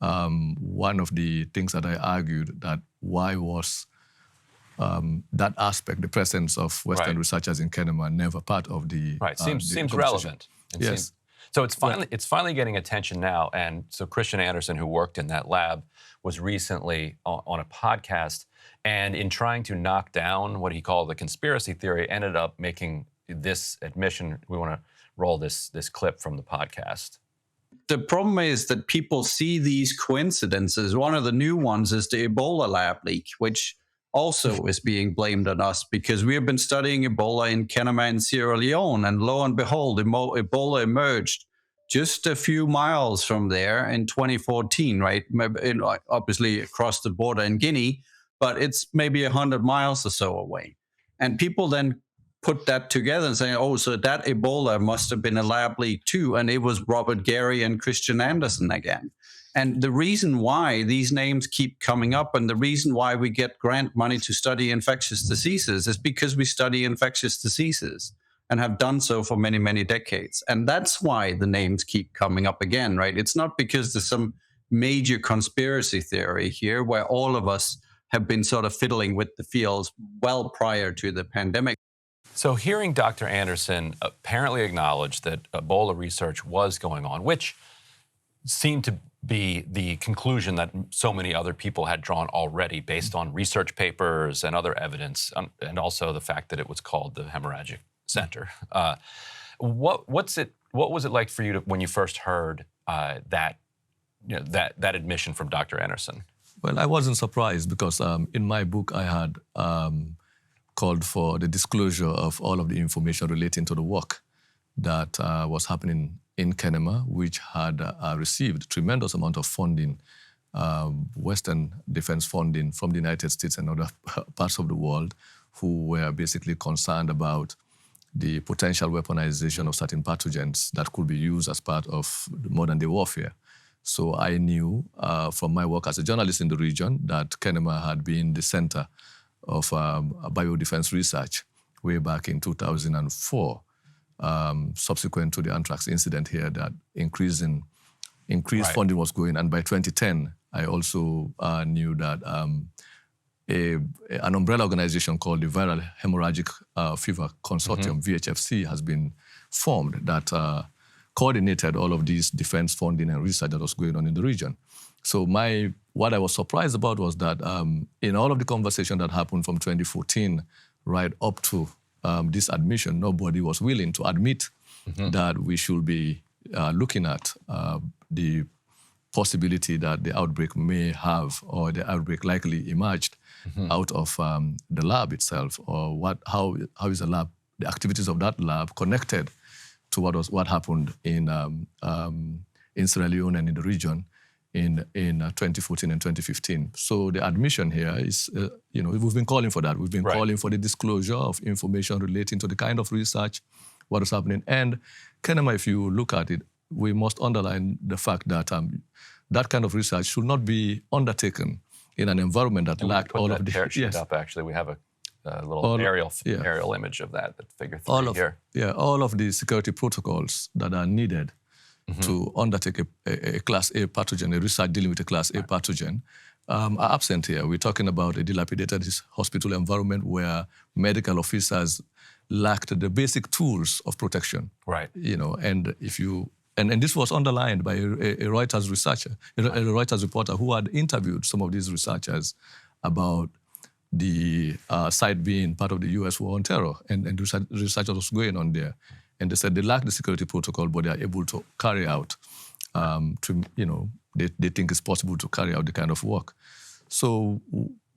one of the things that I argued, that why was that aspect, the presence of Western researchers in Chenoh, never part of the seems relevant. Yes. So it's finally getting attention now, and so Christian Anderson, who worked in that lab, was recently on a podcast, and in trying to knock down what he called the conspiracy theory, ended up making this admission. We want to roll this clip from the podcast. The problem is that people see these coincidences. One of the new ones is the Ebola lab leak, which also is being blamed on us, because we have been studying Ebola in Chenoh and Sierra Leone, and lo and behold, Ebola emerged just a few miles from there in 2014, right? Obviously across the border in Guinea, but it's maybe 100 miles or so away. And people then put that together and say, oh, so that Ebola must have been a lab leak too, and it was Robert Gary and Christian Anderson again. And the reason why these names keep coming up, and the reason why we get grant money to study infectious diseases, is because we study infectious diseases and have done so for many, many decades. And that's why the names keep coming up again, right? It's not because there's some major conspiracy theory here where all of us have been sort of fiddling with the fields well prior to the pandemic. So hearing Dr. Anderson apparently acknowledge that Ebola research was going on, which seemed to be the conclusion that so many other people had drawn already based on research papers and other evidence, and also the fact that it was called the hemorrhagic center. What was it like for you when you first heard that admission from Dr. Anderson? Well, I wasn't surprised, because in my book I had called for the disclosure of all of the information relating to the work that was happening in Chenoh, which had received tremendous amount of funding, Western defense funding from the United States and other parts of the world, who were basically concerned about the potential weaponization of certain pathogens that could be used as part of modern-day warfare. So I knew from my work as a journalist in the region that Chenoh had been the center of biodefense research way back in 2004, subsequent to the anthrax incident here, that increased funding was going. And by 2010, I also knew that an umbrella organization called the Viral Hemorrhagic Fever Consortium, VHFC, has been formed that coordinated all of these defense funding and research that was going on in the region. So what I was surprised about was that in all of the conversation that happened from 2014 right up to this admission, nobody was willing to admit that we should be looking at the possibility that the outbreak may have, or the outbreak likely emerged out of the lab itself, or how is the activities of that lab connected to what happened in Sierra Leone and in the region in 2014 and 2015. So the admission here is, we've been calling for that. We've been calling for the disclosure of information relating to the kind of research, what is happening. And Chenoh, if you look at it, we must underline the fact that that kind of research should not be undertaken in an environment that lacked all of the... tear sheet up, actually. We have a little aerial image of that figure 3 here. Yeah, all of the security protocols that are needed to undertake a Class A pathogen, a research dealing with a Class A pathogen, are absent here. We're talking about a dilapidated hospital environment where medical officers lacked the basic tools of protection. Right. And if you... And this was underlined by a Reuters researcher, a Reuters reporter who had interviewed some of these researchers about the site being part of the U.S. war on terror, and research was going on there. And they said they lack the security protocol, but they are able to carry out, they think it's possible to carry out the kind of work. So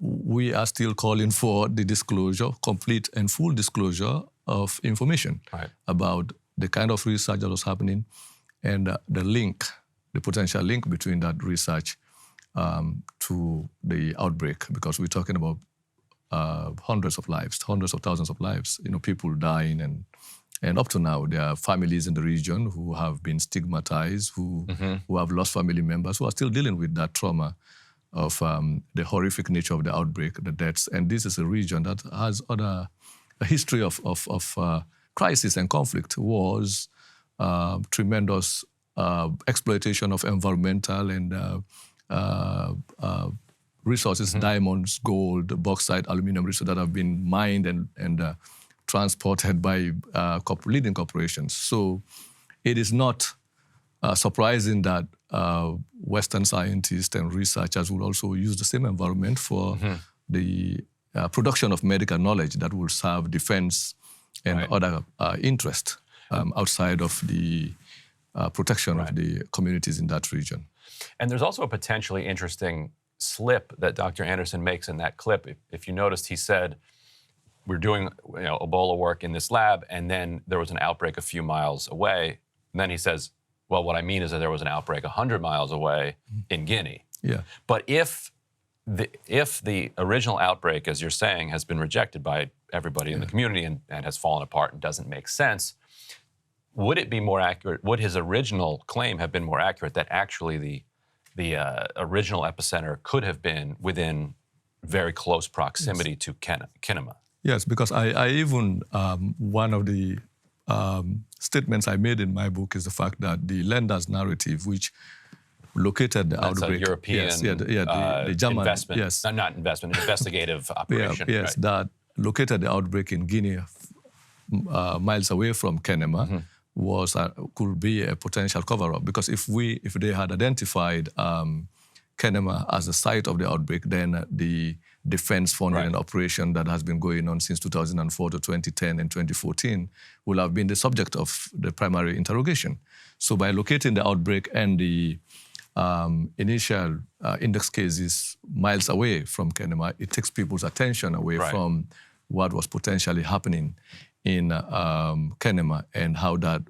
we are still calling for the disclosure, complete and full disclosure of information about the kind of research that was happening, and the potential link between that research to the outbreak, because we're talking about hundreds of lives, hundreds of thousands of lives, people dying And up to now, there are families in the region who have been stigmatized, who have lost family members, who are still dealing with that trauma of the horrific nature of the outbreak, the deaths. And this is a region that has a history of crisis and conflict, wars, tremendous exploitation of environmental and resources, diamonds, gold, bauxite, aluminum resources that have been mined and transported by leading corporations. So it is not surprising that Western scientists and researchers will also use the same environment for the production of medical knowledge that will serve defense and other interests outside of the protection of the communities in that region. And there's also a potentially interesting slip that Dr. Anderson makes in that clip. If you noticed, he said, we're doing Ebola work in this lab, and then there was an outbreak a few miles away. And then he says, well, what I mean is that there was an outbreak 100 miles away in Guinea. Yeah. But if the original outbreak, as you're saying, has been rejected by everybody in the community and has fallen apart and doesn't make sense, would it be more accurate, would his original claim have been more accurate that actually the original epicenter could have been within very close proximity to Kinema? Yes, because I even, one of the statements I made in my book is the fact that the lender's narrative, which located the outbreak. A European the German investment, yes. Not investment, investigative operation. Yes, that located the outbreak in Guinea, miles away from Kinema, could be a potential cover-up. Because if they had identified Kinema as the site of the outbreak, then the defense funding and operation that has been going on since 2004 to 2010 and 2014 will have been the subject of the primary interrogation. So by locating the outbreak and the initial index cases miles away from Kinema, it takes people's attention away from what was potentially happening in Kinema and how that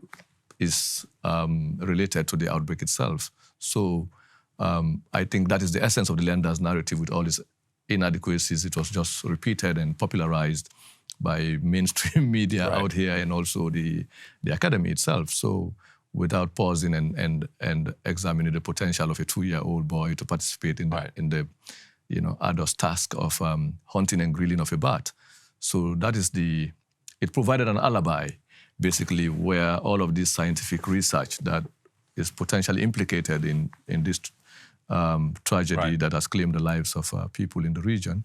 is related to the outbreak itself. So I think that is the essence of the lender's narrative with all its inadequacies. It was just repeated and popularized by mainstream media out here and also the academy itself. So without pausing and examining the potential of a 2-year-old boy to participate in the arduous task of hunting and grilling of a bat. So that is it provided an alibi, basically, where all of this scientific research that is potentially implicated in this tragedy that has claimed the lives of people in the region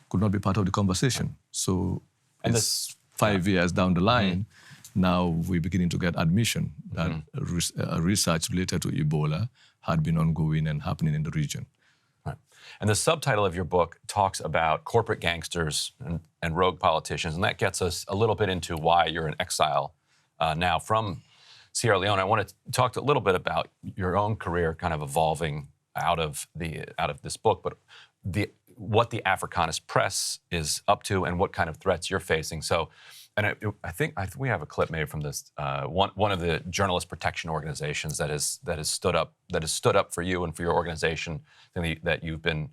could not be part of the conversation. So it's 5 years down the line, now we're beginning to get admission that research related to Ebola had been ongoing and happening in the region. Right. And the subtitle of your book talks about corporate gangsters and rogue politicians, and that gets us a little bit into why you're in exile now from Sierra Leone. I want to talk a little bit about your own career kind of evolving out of this book, but what the Africanist press is up to and what kind of threats you're facing. So, and I think we have a clip maybe from this one of the journalist protection organizations that has stood up for you and for your organization, that you've been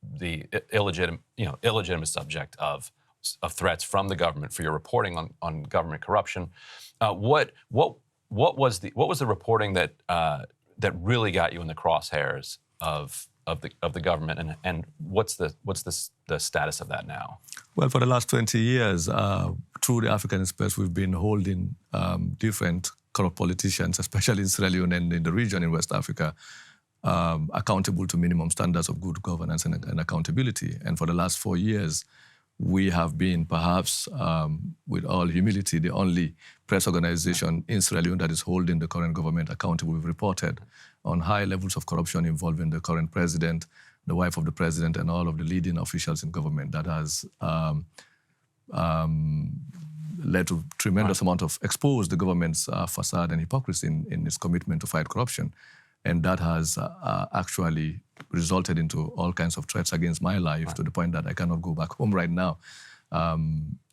the illegitimate subject of threats from the government for your reporting on government corruption. What was the reporting that really got you in the crosshairs of the government, and what's the status of that now? Well, for the last 20 years, through the Africanist press, we've been holding different corrupt politicians, especially in Sierra Leone and in the region in West Africa, accountable to minimum standards of good governance and accountability. And for the last 4 years, we have been, perhaps, with all humility, the only press organization in Sierra Leone that is holding the current government accountable. We've reported on high levels of corruption involving the current president, the wife of the president, and all of the leading officials in government. That has led to tremendous amount of exposed the government's facade and hypocrisy in its commitment to fight corruption. And that has actually resulted into all kinds of threats against my life to the point that I cannot go back home right now.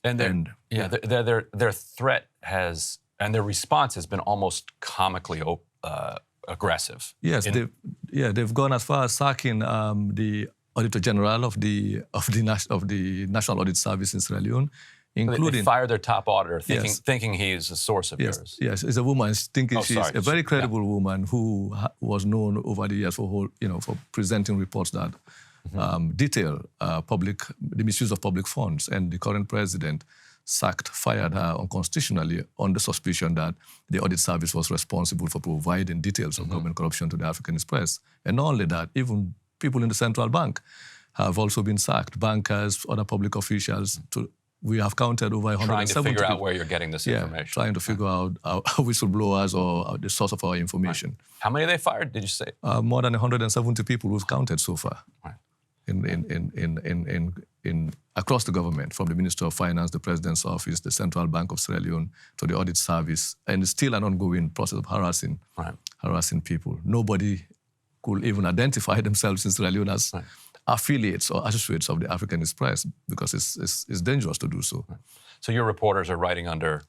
Their threat has, and their response has been almost comically aggressive. Yes, they've gone as far as sacking the Auditor General of the National Audit Service in Sierra Leone, including... They fired their top auditor Yes. thinking he's a source of yours. Yes, it's a woman. Thinking she's sorry. a very credible woman who was known over the years for presenting reports that detail the misuse of public funds. And the current president fired her unconstitutionally on the suspicion that the audit service was responsible for providing details of government corruption to the African Express. And not only that, even people in the central bank have also been sacked. Bankers, other public officials. We have counted over 170 Trying to figure out people. where you're getting this information. Trying to figure out whistleblowers or the source of our information. Right. How many they fired, did you say? More than 170 people we've counted so far. Right. In across the government, from the Minister of Finance, the President's Office, the Central Bank of Sierra Leone, to the Audit Service, and it's still an ongoing process of harassing people. Nobody could even identify themselves in Sierra Leone as affiliates or associates of the African Express because it's dangerous to do so. Right. So your reporters are writing under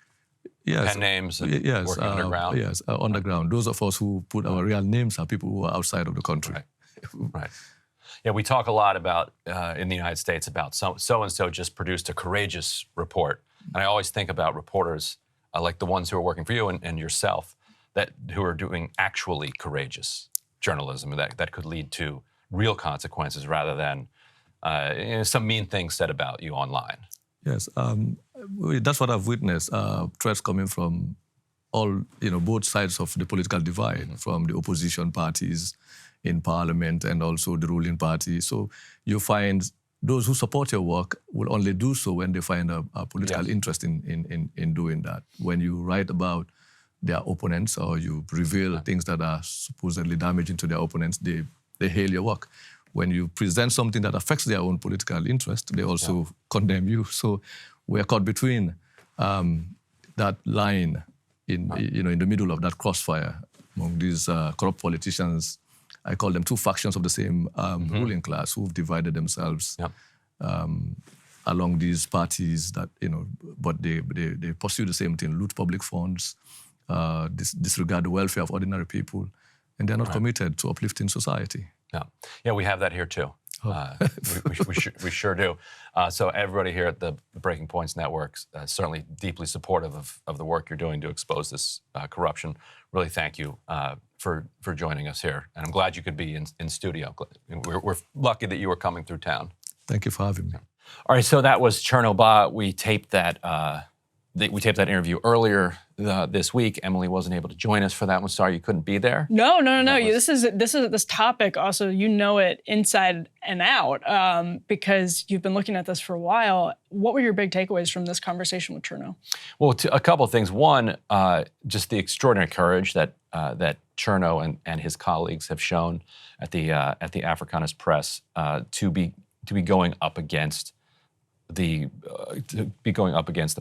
pen names and working underground? Yes, underground. Those of us who put our real names are people who are outside of the country. Right. Yeah, we talk a lot about, in the United States, about so-and-so just produced a courageous report. And I always think about reporters like the ones who are working for you and yourself, who are doing actually courageous journalism that could lead to real consequences rather than some mean things said about you online. Yes, that's what I've witnessed, threats coming from both sides of the political divide, from the opposition parties in parliament and also the ruling party. So you find those who support your work will only do so when they find a political interest in doing that. When you write about their opponents or you reveal things that are supposedly damaging to their opponents, they hail your work. When you present something that affects their own political interest, they also condemn you. So we're caught between that line in the middle of that crossfire among these corrupt politicians. I call them two factions of the same ruling class who've divided themselves along these parties that, but they pursue the same thing, loot public funds, disregard the welfare of ordinary people, and they're not committed to uplifting society. Yeah, we have that here too. We sure do. So everybody here at the Breaking Points Network certainly deeply supportive of the work you're doing to expose this corruption. Really thank you for joining us here. And I'm glad you could be in studio. We're lucky that you were coming through town. Thank you for having me. All right, so that was Chernoh Bah. We taped that interview earlier this week. Emily wasn't able to join us for that one. Sorry you couldn't be there. No. This topic also, it inside and out because you've been looking at this for a while. What were your big takeaways from this conversation with Chernoh? Well, a couple of things. One, just the extraordinary courage that Chernoh and his colleagues have shown at the Africanist Press to be going up against the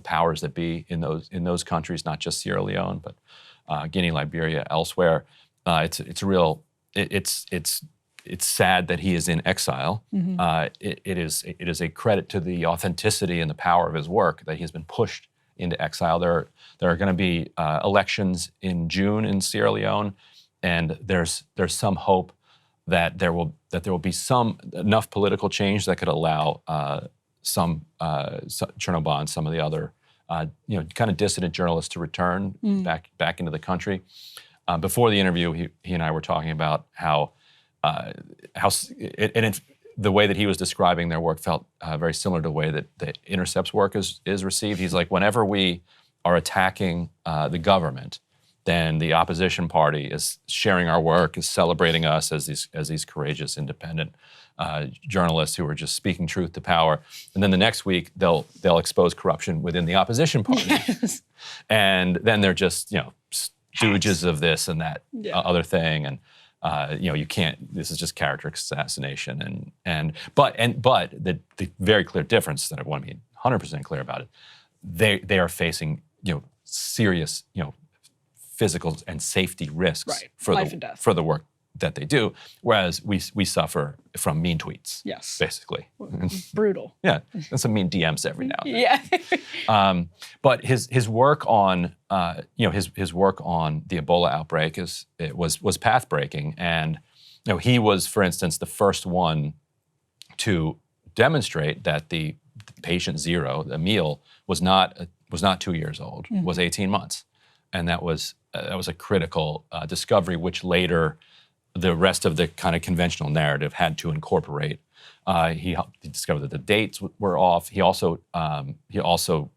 powers that be in those countries, not just Sierra Leone, but Guinea, Liberia, elsewhere. It's sad that he is in exile. It is a credit to the authenticity and the power of his work that he's been pushed into exile. There are going to be elections in June in Sierra Leone, and there's some hope that there will be enough political change that could allow Chernoh Bah and some of the other kind of dissident journalists to return back into the country. Before the interview, he and I were talking about how the way that he was describing their work felt very similar to the way that the Intercept's work is received. He's like, whenever we are attacking the government, then the opposition party is sharing our work, is celebrating us as these courageous, independent journalists who are just speaking truth to power. And then the next week, they'll expose corruption within the opposition party. Yes. And then they're just, stooges of this and that other thing. And, you can't, this is just character assassination. But the very clear difference that I want to be 100% clear about it, they are facing, serious, physical and safety risks for the work that they do, whereas we suffer from mean tweets. Yes, basically brutal. Yeah, and some mean DMs every now and then. Yeah. But his work on his work on the Ebola outbreak was path breaking, and he was, for instance, the first one to demonstrate that the patient zero, Emil, was not 2 years old, was 18 months. And that was a critical discovery, which later the rest of the kind of conventional narrative had to incorporate. He discovered that the dates were off. He also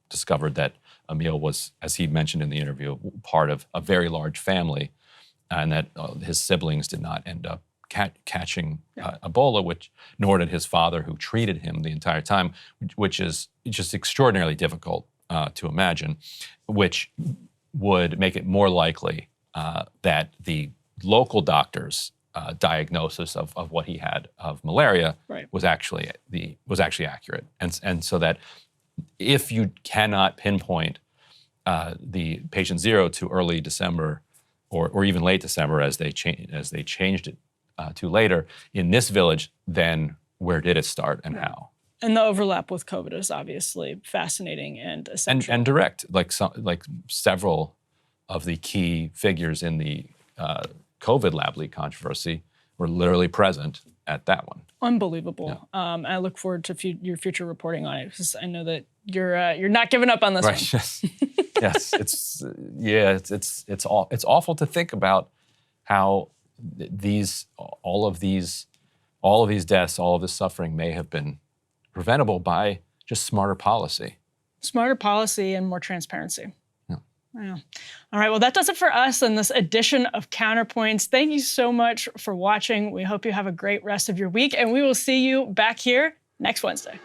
discovered that Emil was, as he mentioned in the interview, part of a very large family, and that his siblings did not end up catching Ebola, nor did his father, who treated him the entire time, which is just extraordinarily difficult to imagine, which would make it more likely that the local doctor's diagnosis of what he had of malaria was actually accurate, and so that if you cannot pinpoint the patient zero to early December or even late December, as they changed it to later in this village, then where did it start and how? And the overlap with COVID is obviously fascinating and essential. And direct, like several of the key figures in the COVID lab leak controversy were literally present at that one. Unbelievable. Yeah. I look forward to your future reporting on it, because I know that you're not giving up on this one. Yes. It's awful to think about how all of these deaths, all of this suffering may have been preventable by just smarter policy. Smarter policy and more transparency. Yeah. All right, well, that does it for us in this edition of Counterpoints. Thank you so much for watching. We hope you have a great rest of your week, and we will see you back here next Wednesday.